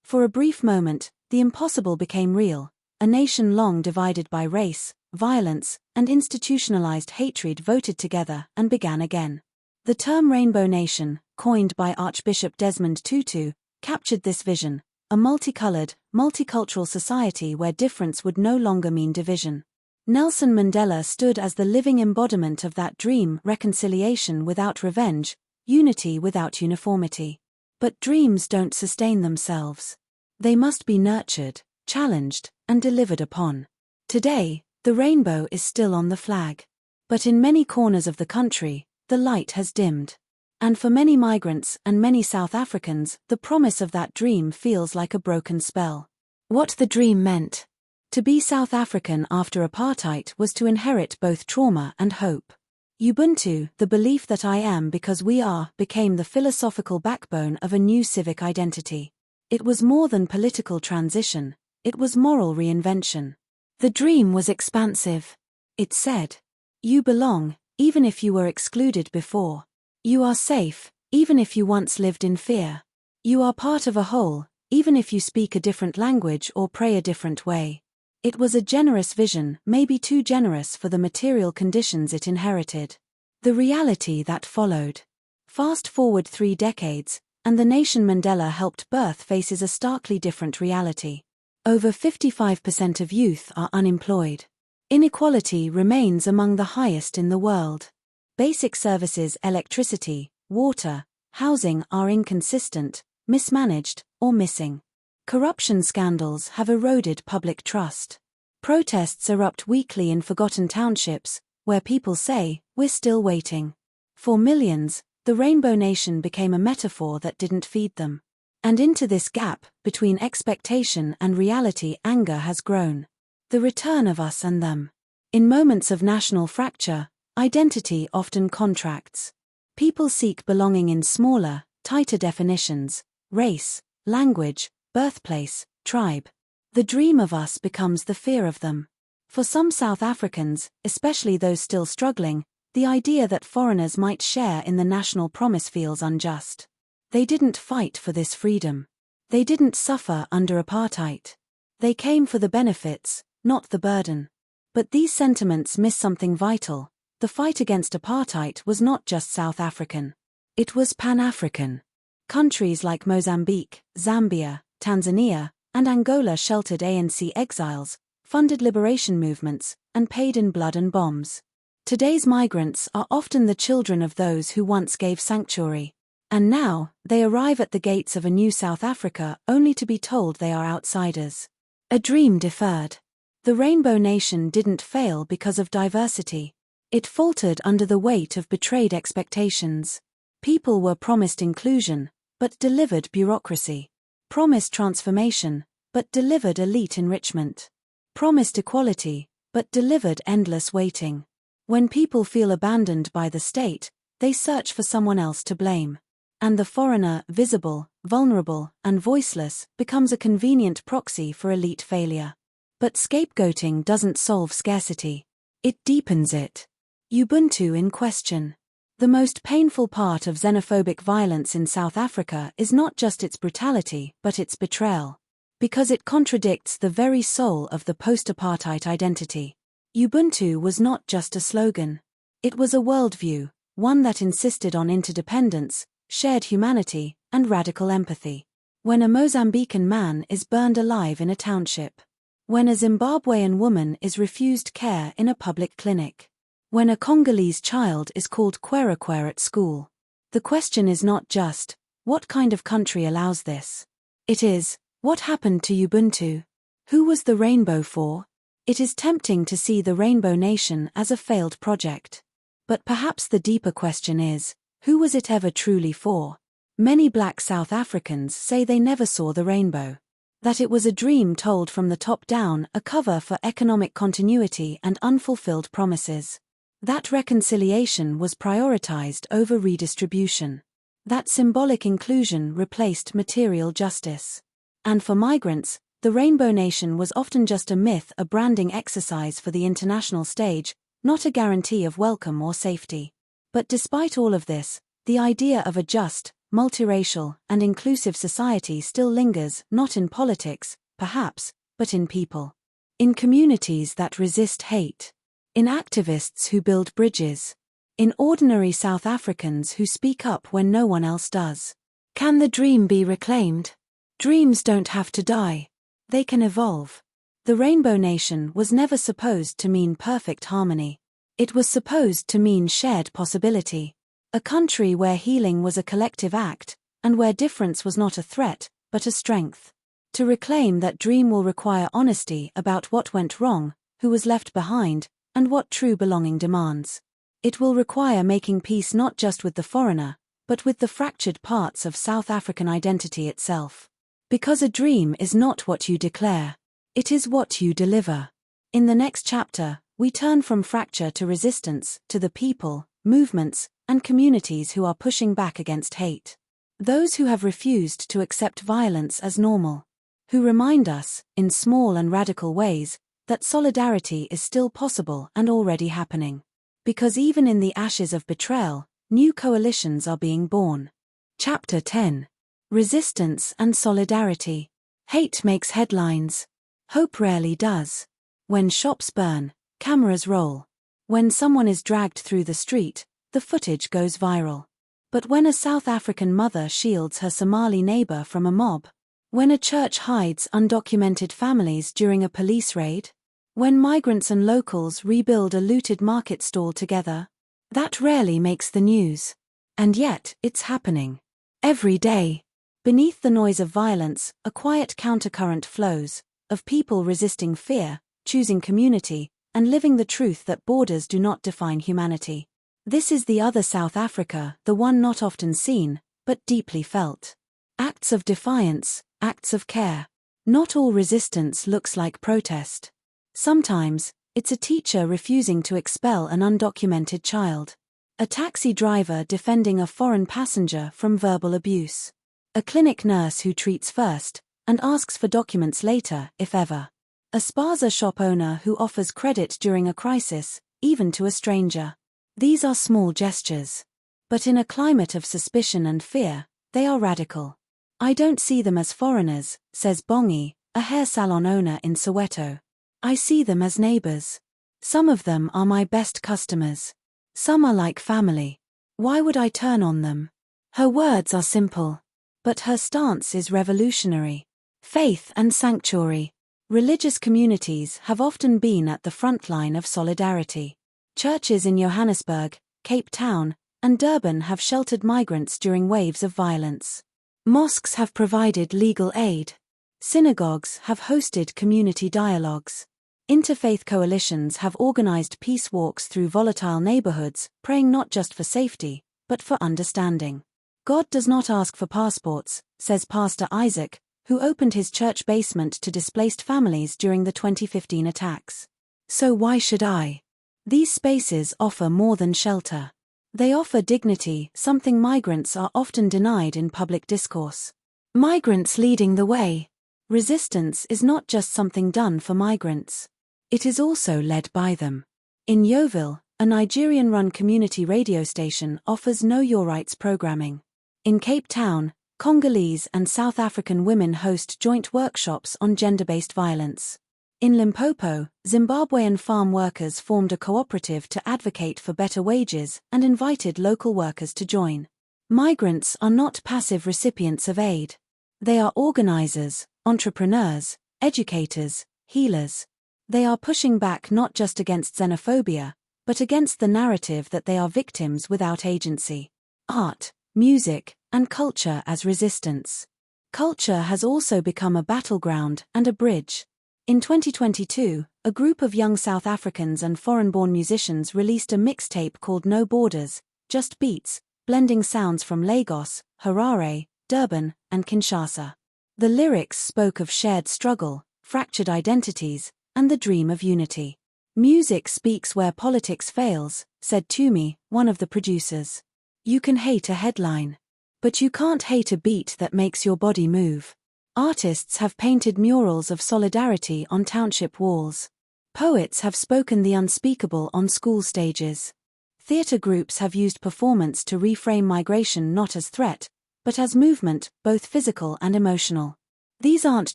[SPEAKER 1] For a brief moment, the impossible became real. A nation long divided by race, violence, and institutionalized hatred voted together and began again. The term Rainbow Nation, coined by Archbishop Desmond Tutu, captured this vision, a multicolored, multicultural society where difference would no longer mean division. Nelson Mandela stood as the living embodiment of that dream: reconciliation without revenge, unity without uniformity. But dreams don't sustain themselves. They must be nurtured, challenged, and delivered upon. Today, the rainbow is still on the flag. But in many corners of the country, the light has dimmed. And for many migrants and many South Africans, the promise of that dream feels like a broken spell. What the dream meant. To be South African after apartheid was to inherit both trauma and hope. Ubuntu, the belief that I am because we are, became the philosophical backbone of a new civic identity. It was more than political transition, it was moral reinvention. The dream was expansive. It said, you belong, even if you were excluded before. You are safe, even if you once lived in fear. You are part of a whole, even if you speak a different language or pray a different way. It was a generous vision, maybe too generous for the material conditions it inherited. The reality that followed. Fast forward 3 decades, and the nation Mandela helped birth faces a starkly different reality. Over 55% of youth are unemployed. Inequality remains among the highest in the world. Basic services, electricity, water, housing are inconsistent, mismanaged, or missing. Corruption scandals have eroded public trust. Protests erupt weekly in forgotten townships, where people say, "We're still waiting." For millions, the Rainbow Nation became a metaphor that didn't feed them. And into this gap, between expectation and reality, anger has grown. The return of us and them. In moments of national fracture, identity often contracts. People seek belonging in smaller, tighter definitions: race, language, birthplace, tribe. The dream of us becomes the fear of them. For some South Africans, especially those still struggling, the idea that foreigners might share in the national promise feels unjust. They didn't fight for this freedom. They didn't suffer under apartheid. They came for the benefits, not the burden. But these sentiments miss something vital. The fight against apartheid was not just South African. It was Pan-African. Countries like Mozambique, Zambia, Tanzania, and Angola sheltered ANC exiles, funded liberation movements, and paid in blood and bombs. Today's migrants are often the children of those who once gave sanctuary. And now, they arrive at the gates of a new South Africa only to be told they are outsiders. A dream deferred. The Rainbow Nation didn't fail because of diversity. It faltered under the weight of betrayed expectations. People were promised inclusion, but delivered bureaucracy. Promised transformation, but delivered elite enrichment. Promised equality, but delivered endless waiting. When people feel abandoned by the state, they search for someone else to blame. And the foreigner, visible, vulnerable, and voiceless, becomes a convenient proxy for elite failure. But scapegoating doesn't solve scarcity. It deepens it. Ubuntu in question. The most painful part of xenophobic violence in South Africa is not just its brutality, but its betrayal. Because it contradicts the very soul of the post-apartheid identity. Ubuntu was not just a slogan. It was a worldview, one that insisted on interdependence, shared humanity, and radical empathy. When a Mozambican man is burned alive in a township. When a Zimbabwean woman is refused care in a public clinic. When a Congolese child is called Kwerekwere at school. The question is not just, what kind of country allows this? It is, what happened to Ubuntu? Who was the rainbow for? It is tempting to see the Rainbow Nation as a failed project. But perhaps the deeper question is, who was it ever truly for? Many Black South Africans say they never saw the rainbow. That it was a dream told from the top down, a cover for economic continuity and unfulfilled promises. That reconciliation was prioritized over redistribution. That symbolic inclusion replaced material justice. And for migrants, the Rainbow Nation was often just a myth, a branding exercise for the international stage, not a guarantee of welcome or safety. But despite all of this, the idea of a just, multiracial, and inclusive society still lingers, not in politics, perhaps, but in people. In communities that resist hate. In activists who build bridges. In ordinary South Africans who speak up when no one else does. Can the dream be reclaimed? Dreams don't have to die. They can evolve. The Rainbow Nation was never supposed to mean perfect harmony. It was supposed to mean shared possibility. A country where healing was a collective act, and where difference was not a threat, but a strength. To reclaim that dream will require honesty about what went wrong, who was left behind, and what true belonging demands. It will require making peace not just with the foreigner, but with the fractured parts of South African identity itself. Because a dream is not what you declare. It is what you deliver. In the next chapter, we turn from fracture to resistance, to the people, movements, and communities who are pushing back against hate. Those who have refused to accept violence as normal. Who remind us, in small and radical ways, that solidarity is still possible and already happening. Because even in the ashes of betrayal, new coalitions are being born. Chapter 10. Resistance and solidarity. Hate makes headlines. Hope rarely does. When shops burn, cameras roll. When someone is dragged through the street, the footage goes viral. But when a South African mother shields her Somali neighbor from a mob, when a church hides undocumented families during a police raid, when migrants and locals rebuild a looted market stall together, that rarely makes the news. And yet, it's happening. Every day. Beneath the noise of violence, a quiet countercurrent flows, of people resisting fear, choosing community, and living the truth that borders do not define humanity. This is the other South Africa, the one not often seen, but deeply felt. Acts of defiance, acts of care. Not all resistance looks like protest. Sometimes, it's a teacher refusing to expel an undocumented child. A taxi driver defending a foreign passenger from verbal abuse. A clinic nurse who treats first, and asks for documents later, if ever. A spaza shop owner who offers credit during a crisis, even to a stranger. These are small gestures. But in a climate of suspicion and fear, they are radical. I don't see them as foreigners, says Bongi, a hair salon owner in Soweto. I see them as neighbors. Some of them are my best customers. Some are like family. Why would I turn on them? Her words are simple. But her stance is revolutionary. Faith and sanctuary. Religious communities have often been at the front line of solidarity. Churches in Johannesburg, Cape Town, and Durban have sheltered migrants during waves of violence. Mosques have provided legal aid. Synagogues have hosted community dialogues. Interfaith coalitions have organized peace walks through volatile neighborhoods, praying not just for safety, but for understanding. God does not ask for passports, says Pastor Isaac, who opened his church basement to displaced families during the 2015 attacks. So why should I? These spaces offer more than shelter. They offer dignity, something migrants are often denied in public discourse. Migrants leading the way. Resistance is not just something done for migrants. It is also led by them. In Yeovil, a Nigerian-run community radio station offers Know Your Rights programming. In Cape Town, Congolese and South African women host joint workshops on gender-based violence. In Limpopo, Zimbabwean farm workers formed a cooperative to advocate for better wages and invited local workers to join. Migrants are not passive recipients of aid. They are organizers, entrepreneurs, educators, healers. They are pushing back not just against xenophobia, but against the narrative that they are victims without agency. Art, music, and culture as resistance. Culture has also become a battleground and a bridge. In 2022, a group of young South Africans and foreign-born musicians released a mixtape called No Borders, Just Beats, blending sounds from Lagos, Harare, Durban, and Kinshasa. The lyrics spoke of shared struggle, fractured identities, and the dream of unity. Music speaks where politics fails, said Tumi, one of the producers. You can hate a headline. But you can't hate a beat that makes your body move. Artists have painted murals of solidarity on township walls. Poets have spoken the unspeakable on school stages. Theatre groups have used performance to reframe migration not as threat, but as movement, both physical and emotional. These aren't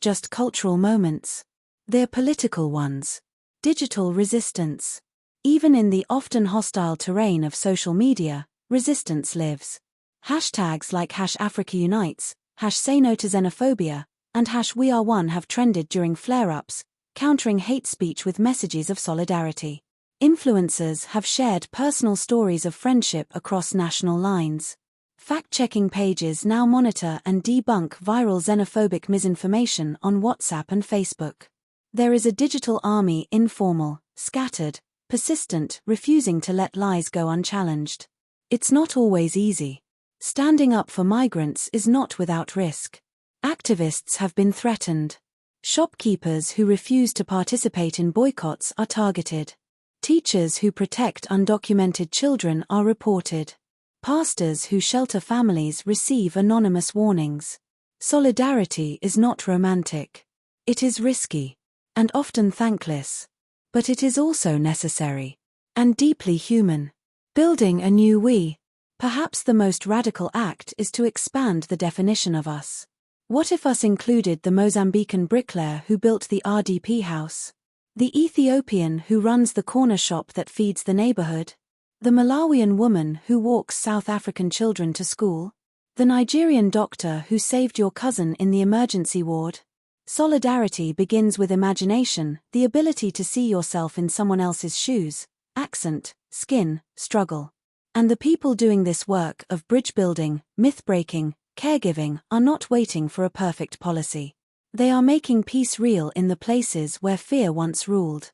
[SPEAKER 1] just cultural moments. They're political ones. Digital resistance. Even in the often hostile terrain of social media, resistance lives. Hashtags like #AfricaUnites, #Say No to Xenophobia, and #WeAreOne have trended during flare-ups, countering hate speech with messages of solidarity. Influencers have shared personal stories of friendship across national lines. Fact-checking pages now monitor and debunk viral xenophobic misinformation on WhatsApp and Facebook. There is a digital army, informal, scattered, persistent, refusing to let lies go unchallenged. It's not always easy. Standing up for migrants is not without risk. Activists have been threatened. Shopkeepers who refuse to participate in boycotts are targeted. Teachers who protect undocumented children are reported. Pastors who shelter families receive anonymous warnings. Solidarity is not romantic. It is risky, and often thankless. But it is also necessary, and deeply human. Building a new we. Perhaps the most radical act is to expand the definition of us. What if us included the Mozambican bricklayer who built the RDP house? The Ethiopian who runs the corner shop that feeds the neighborhood? The Malawian woman who walks South African children to school? The Nigerian doctor who saved your cousin in the emergency ward? Solidarity begins with imagination, the ability to see yourself in someone else's shoes, accent, skin, struggle. And the people doing this work of bridge building, myth breaking, caregiving are not waiting for a perfect policy. They are making peace real in the places where fear once ruled.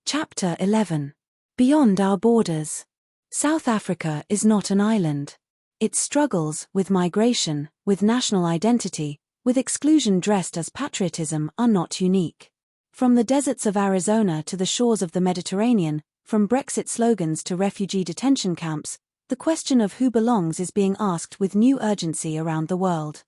[SPEAKER 1] Chapter 11. Beyond Our Borders. South Africa is not an island. Its struggles with migration, with national identity, with exclusion dressed as patriotism are not unique. From the deserts of Arizona to the shores of the Mediterranean, from Brexit slogans to refugee detention camps, the question of who belongs is being asked with new urgency around the world.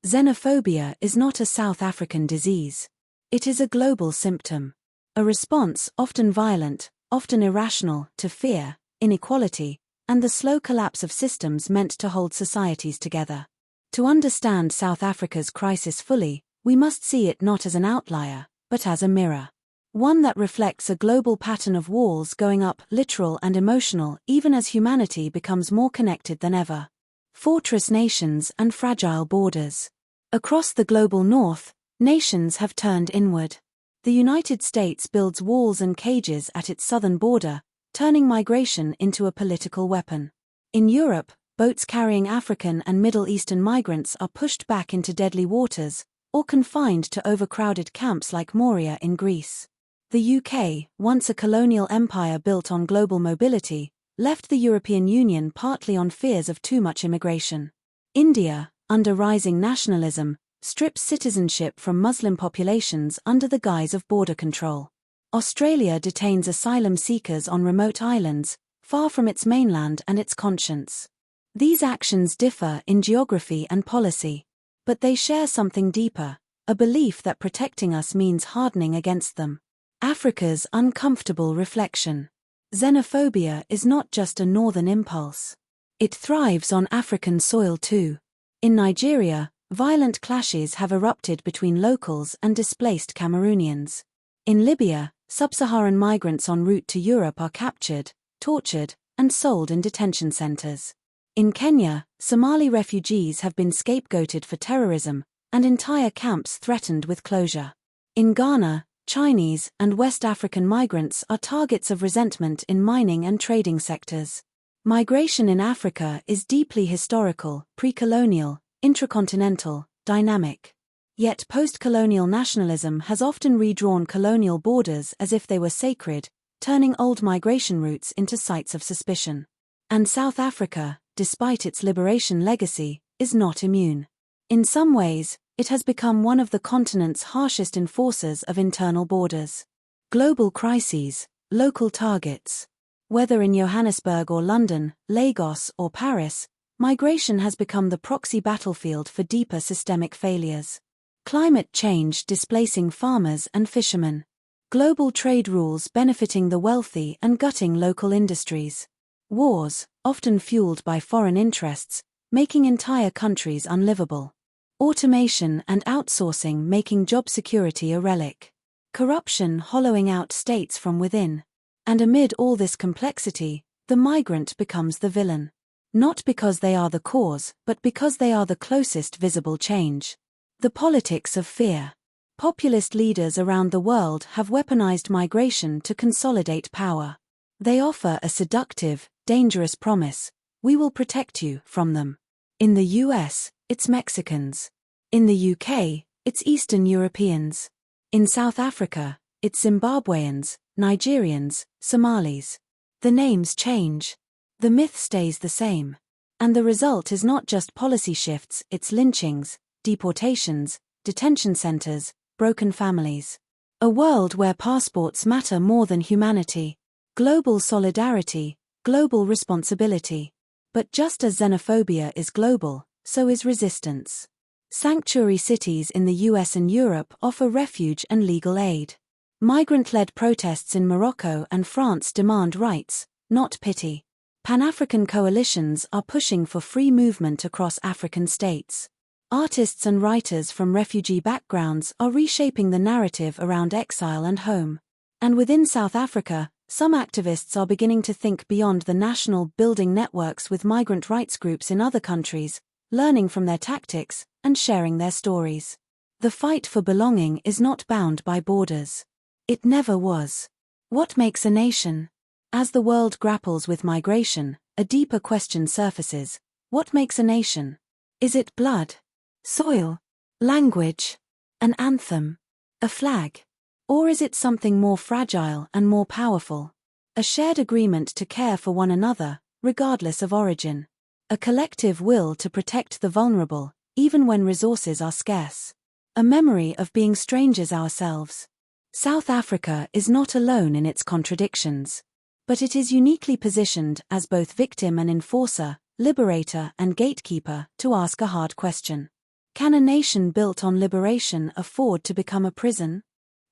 [SPEAKER 1] Xenophobia is not a South African disease. It is a global symptom. A response, often violent, often irrational, to fear, inequality, and the slow collapse of systems meant to hold societies together. To understand South Africa's crisis fully, we must see it not as an outlier, but as a mirror. One that reflects a global pattern of walls going up, literal and emotional, even as humanity becomes more connected than ever. Fortress nations and fragile borders. Across the global north, nations have turned inward. The United States builds walls and cages at its southern border, turning migration into a political weapon. In Europe, boats carrying African and Middle Eastern migrants are pushed back into deadly waters, or confined to overcrowded camps like Moria in Greece. The UK, once a colonial empire built on global mobility, left the European Union partly on fears of too much immigration. India, under rising nationalism, strips citizenship from Muslim populations under the guise of border control. Australia detains asylum seekers on remote islands, far from its mainland and its conscience. These actions differ in geography and policy, but they share something deeper, a belief that protecting us means hardening against them. Africa's uncomfortable reflection. Xenophobia is not just a northern impulse. It thrives on African soil too. In Nigeria, violent clashes have erupted between locals and displaced Cameroonians. In Libya, sub-Saharan migrants en route to Europe are captured, tortured, and sold in detention centers. In Kenya, Somali refugees have been scapegoated for terrorism, and entire camps threatened with closure. In Ghana, Chinese and West African migrants are targets of resentment in mining and trading sectors. Migration in Africa is deeply historical, pre-colonial, intracontinental, dynamic. Yet post-colonial nationalism has often redrawn colonial borders as if they were sacred, turning old migration routes into sites of suspicion. And South Africa, despite its liberation legacy, is not immune. In some ways, it has become one of the continent's harshest enforcers of internal borders. Global crises, local targets. Whether in Johannesburg or London, Lagos or Paris, migration has become the proxy battlefield for deeper systemic failures. Climate change displacing farmers and fishermen. Global trade rules benefiting the wealthy and gutting local industries. Wars, often fueled by foreign interests, making entire countries unlivable. Automation and outsourcing making job security a relic. Corruption hollowing out states from within. And amid all this complexity, the migrant becomes the villain. Not because they are the cause, but because they are the closest visible change. The politics of fear. Populist leaders around the world have weaponized migration to consolidate power. They offer a seductive, dangerous promise: we will protect you from them. In the US, it's Mexicans. In the UK, it's Eastern Europeans. In South Africa, it's Zimbabweans, Nigerians, Somalis. The names change. The myth stays the same. And the result is not just policy shifts, it's lynchings, deportations, detention centers, broken families. A world where passports matter more than humanity. Global solidarity, global responsibility. But just as xenophobia is global, so is resistance. Sanctuary cities in the US and Europe offer refuge and legal aid. Migrant-led protests in Morocco and France demand rights, not pity. Pan-African coalitions are pushing for free movement across African states. Artists and writers from refugee backgrounds are reshaping the narrative around exile and home. And within South Africa, some activists are beginning to think beyond the national, building networks with migrant rights groups in other countries, learning from their tactics, and sharing their stories. The fight for belonging is not bound by borders. It never was. What makes a nation? As the world grapples with migration, a deeper question surfaces. What makes a nation? Is it blood? Soil? Language? An anthem? A flag? Or is it something more fragile and more powerful? A shared agreement to care for one another, regardless of origin. A collective will to protect the vulnerable, even when resources are scarce. A memory of being strangers ourselves. South Africa is not alone in its contradictions. But it is uniquely positioned as both victim and enforcer, liberator and gatekeeper, to ask a hard question. Can a nation built on liberation afford to become a prison?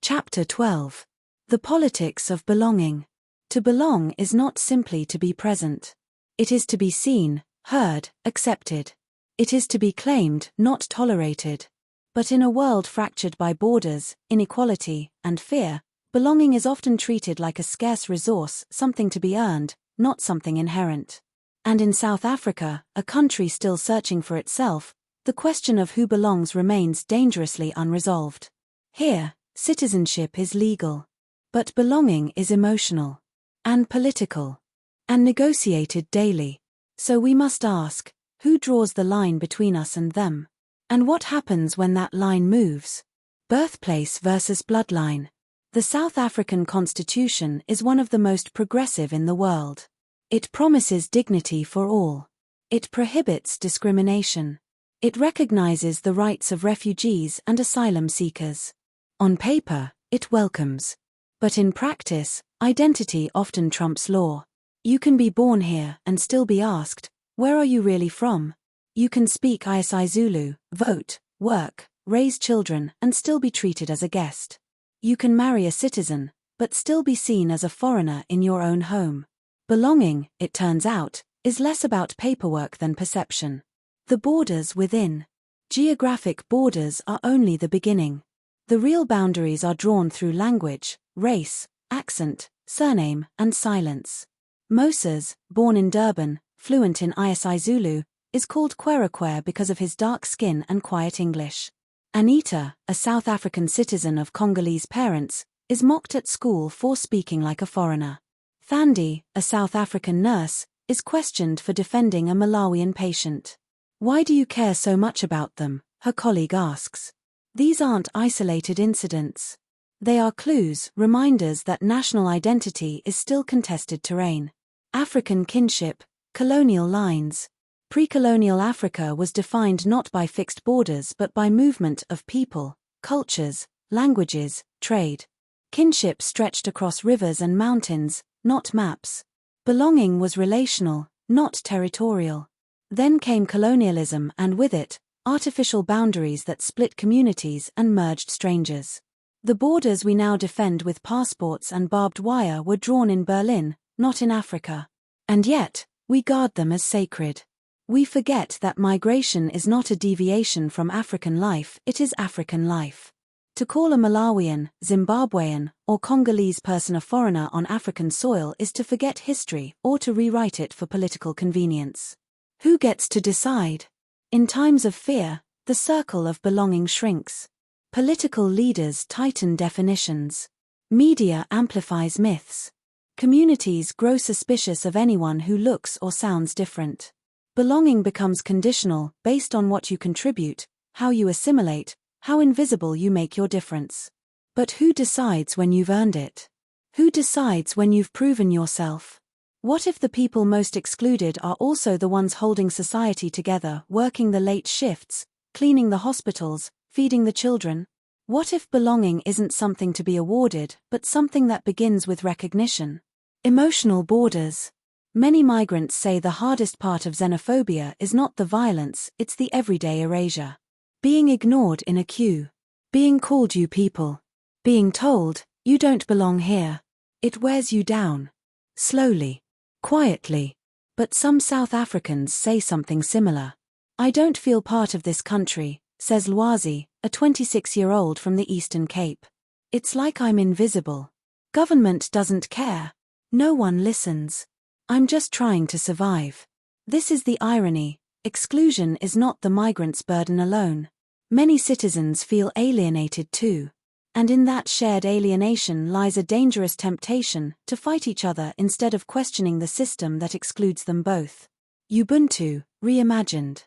[SPEAKER 1] Chapter 12. The Politics of Belonging. To belong is not simply to be present. It is to be seen, heard, accepted. It is to be claimed, not tolerated. But in a world fractured by borders, inequality, and fear, belonging is often treated like a scarce resource, something to be earned, not something inherent. And in South Africa, a country still searching for itself, the question of who belongs remains dangerously unresolved. Here, citizenship is legal. But belonging is emotional. And political. And negotiated daily. So we must ask, who draws the line between us and them? And what happens when that line moves? Birthplace versus bloodline. The South African Constitution is one of the most progressive in the world. It promises dignity for all. It prohibits discrimination. It recognizes the rights of refugees and asylum seekers. On paper, it welcomes. But in practice, identity often trumps law. You can be born here and still be asked, where are you really from? You can speak isiZulu, vote, work, raise children, and still be treated as a guest. You can marry a citizen, but still be seen as a foreigner in your own home. Belonging, it turns out, is less about paperwork than perception. The borders within. Geographic borders are only the beginning. The real boundaries are drawn through language, race, accent, surname, and silence. Moses, born in Durban, fluent in isiZulu, is called Kwerakwer because of his dark skin and quiet English. Anita, a South African citizen of Congolese parents, is mocked at school for speaking like a foreigner. Thandi, a South African nurse, is questioned for defending a Malawian patient. Why do you care so much about them? Her colleague asks. These aren't isolated incidents. They are clues, reminders that national identity is still contested terrain. African kinship, colonial lines. Pre-colonial Africa was defined not by fixed borders but by movement of people, cultures, languages, trade. Kinship stretched across rivers and mountains, not maps. Belonging was relational, not territorial. Then came colonialism and with it, artificial boundaries that split communities and merged strangers. The borders we now defend with passports and barbed wire were drawn in Berlin, not in Africa. And yet, we guard them as sacred. We forget that migration is not a deviation from African life, it is African life. To call a Malawian, Zimbabwean, or Congolese person a foreigner on African soil is to forget history or to rewrite it for political convenience. Who gets to decide? In times of fear, the circle of belonging shrinks. Political leaders tighten definitions. Media amplifies myths. Communities grow suspicious of anyone who looks or sounds different. Belonging becomes conditional, based on what you contribute, how you assimilate, how invisible you make your difference. But who decides when you've earned it? Who decides when you've proven yourself? What if the people most excluded are also the ones holding society together, working the late shifts, cleaning the hospitals, feeding the children? What if belonging isn't something to be awarded, but something that begins with recognition? Emotional borders. Many migrants say the hardest part of xenophobia is not the violence, it's the everyday erasure. Being ignored in a queue. Being called you people. Being told, you don't belong here. It wears you down. Slowly. Quietly. But some South Africans say something similar. I don't feel part of this country, says Lwazi, a 26-year-old from the Eastern Cape. It's like I'm invisible. Government doesn't care. No one listens. I'm just trying to survive. This is the irony. Exclusion is not the migrant's burden alone. Many citizens feel alienated too. And in that shared alienation lies a dangerous temptation to fight each other instead of questioning the system that excludes them both. Ubuntu, reimagined.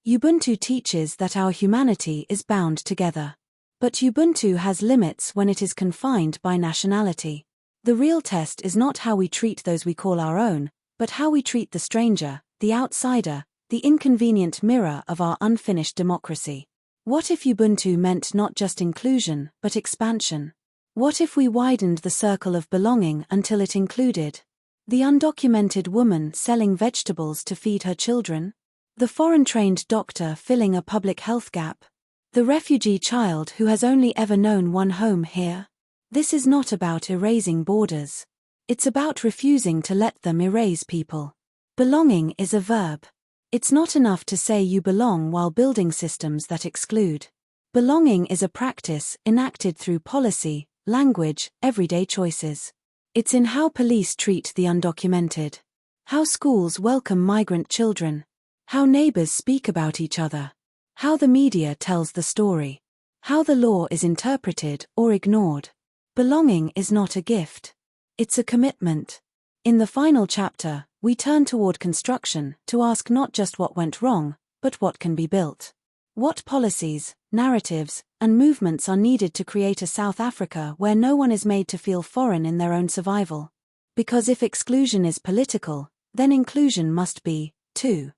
[SPEAKER 1] Ubuntu teaches that our humanity is bound together. But Ubuntu has limits when it is confined by nationality. The real test is not how we treat those we call our own, but how we treat the stranger, the outsider, the inconvenient mirror of our unfinished democracy. What if Ubuntu meant not just inclusion, but expansion? What if we widened the circle of belonging until it included the undocumented woman selling vegetables to feed her children? The foreign-trained doctor filling a public health gap? The refugee child who has only ever known one home here? This is not about erasing borders. It's about refusing to let them erase people. Belonging is a verb. It's not enough to say you belong while building systems that exclude. Belonging is a practice enacted through policy, language, everyday choices. It's in how police treat the undocumented, how schools welcome migrant children, how neighbors speak about each other, how the media tells the story, how the law is interpreted or ignored. Belonging is not a gift. It's a commitment. In the final chapter, we turn toward construction to ask not just what went wrong, but what can be built. What policies, narratives, and movements are needed to create a South Africa where no one is made to feel foreign in their own survival? Because if exclusion is political, then inclusion must be, too.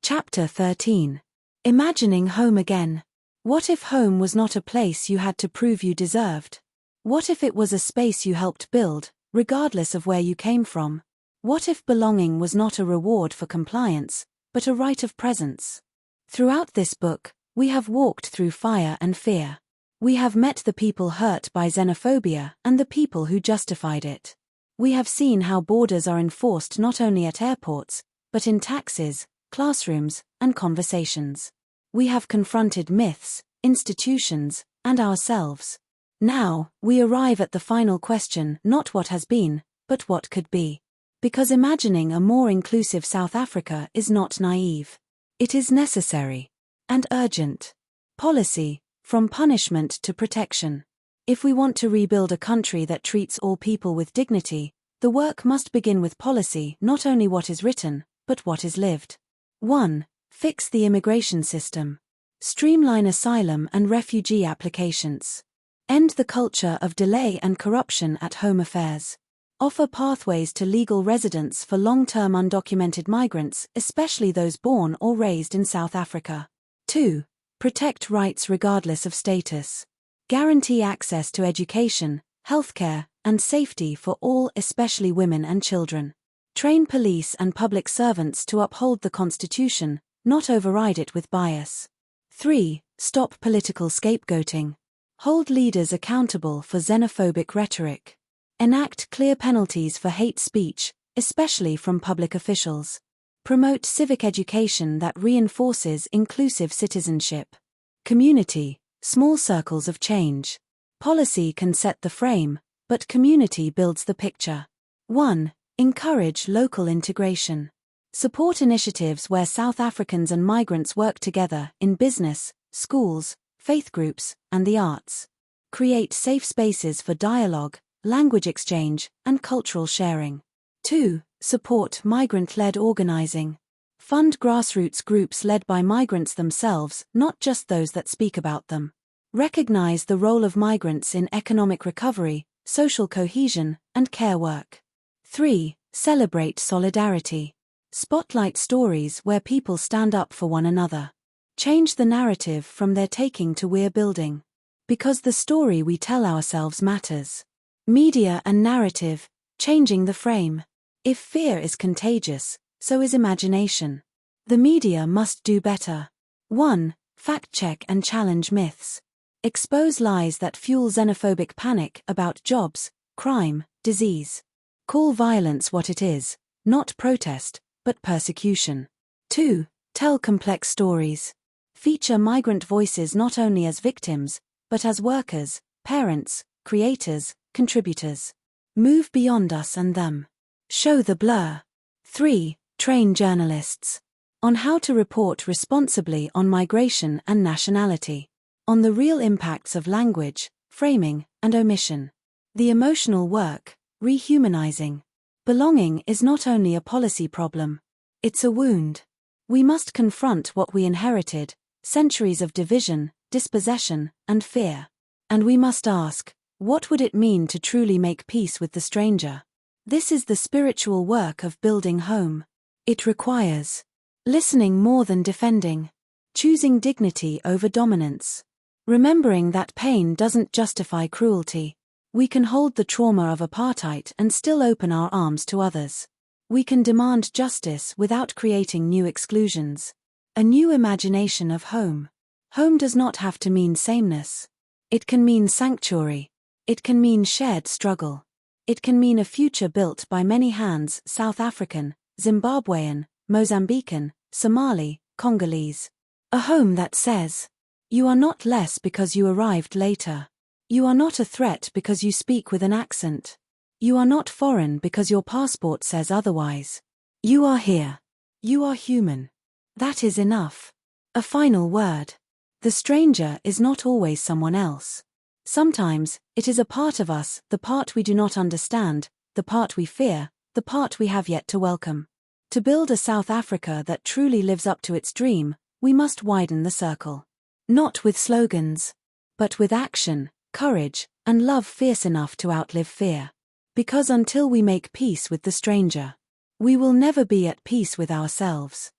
[SPEAKER 1] Chapter 13. Imagining home again. What if home was not a place you had to prove you deserved? What if it was a space you helped build, regardless of where you came from? What if belonging was not a reward for compliance, but a rite of presence? Throughout this book, we have walked through fire and fear. We have met the people hurt by xenophobia and the people who justified it. We have seen how borders are enforced not only at airports, but in taxis, classrooms, and conversations. We have confronted myths, institutions, and ourselves. Now, we arrive at the final question, not what has been, but what could be. Because imagining a more inclusive South Africa is not naive. It is necessary. And urgent. Policy, from punishment to protection. If we want to rebuild a country that treats all people with dignity, the work must begin with policy, not only what is written, but what is lived. 1. Fix the immigration system. Streamline asylum and refugee applications. End the culture of delay and corruption at home affairs. Offer pathways to legal residence for long-term undocumented migrants, especially those born or raised in South Africa. 2. Protect rights regardless of status. Guarantee access to education, healthcare, and safety for all, especially women and children. Train police and public servants to uphold the Constitution, not override it with bias. 3. Stop political scapegoating. Hold leaders accountable for xenophobic rhetoric. Enact clear penalties for hate speech, especially from public officials. Promote civic education that reinforces inclusive citizenship. Community, small circles of change. Policy can set the frame, but community builds the picture. 1. Encourage local integration. Support initiatives where South Africans and migrants work together in business, schools, faith groups, and the arts. Create safe spaces for dialogue, language exchange, and cultural sharing. 2. Support migrant-led organizing. Fund grassroots groups led by migrants themselves, not just those that speak about them. Recognize the role of migrants in economic recovery, social cohesion, and care work. 3. Celebrate solidarity. Spotlight stories where people stand up for one another. Change the narrative from "they're taking" to "we're building." Because the story we tell ourselves matters. Media and narrative, changing the frame. If fear is contagious, so is imagination. The media must do better. 1. Fact-check and challenge myths. Expose lies that fuel xenophobic panic about jobs, crime, disease. Call violence what it is, not protest, but persecution. 2. Tell complex stories. Feature migrant voices not only as victims, but as workers, parents, creators, contributors. Move beyond us and them. Show the blur. 3. Train journalists on how to report responsibly on migration and nationality, on the real impacts of language, framing, and omission. The emotional work, rehumanizing. Belonging is not only a policy problem, it's a wound. We must confront what we inherited, centuries of division, dispossession, and fear. And we must ask, what would it mean to truly make peace with the stranger? This is the spiritual work of building home. It requires listening more than defending, choosing dignity over dominance, remembering that pain doesn't justify cruelty. We can hold the trauma of apartheid and still open our arms to others. We can demand justice without creating new exclusions. A new imagination of home. Home does not have to mean sameness. It can mean sanctuary. It can mean shared struggle. It can mean a future built by many hands: South African, Zimbabwean, Mozambican, Somali, Congolese. A home that says, you are not less because you arrived later. You are not a threat because you speak with an accent. You are not foreign because your passport says otherwise. You are here. You are human. That is enough. A final word. The stranger is not always someone else. Sometimes, it is a part of us, the part we do not understand, the part we fear, the part we have yet to welcome. To build a South Africa that truly lives up to its dream, we must widen the circle. Not with slogans, but with action, courage, and love fierce enough to outlive fear. Because until we make peace with the stranger, we will never be at peace with ourselves.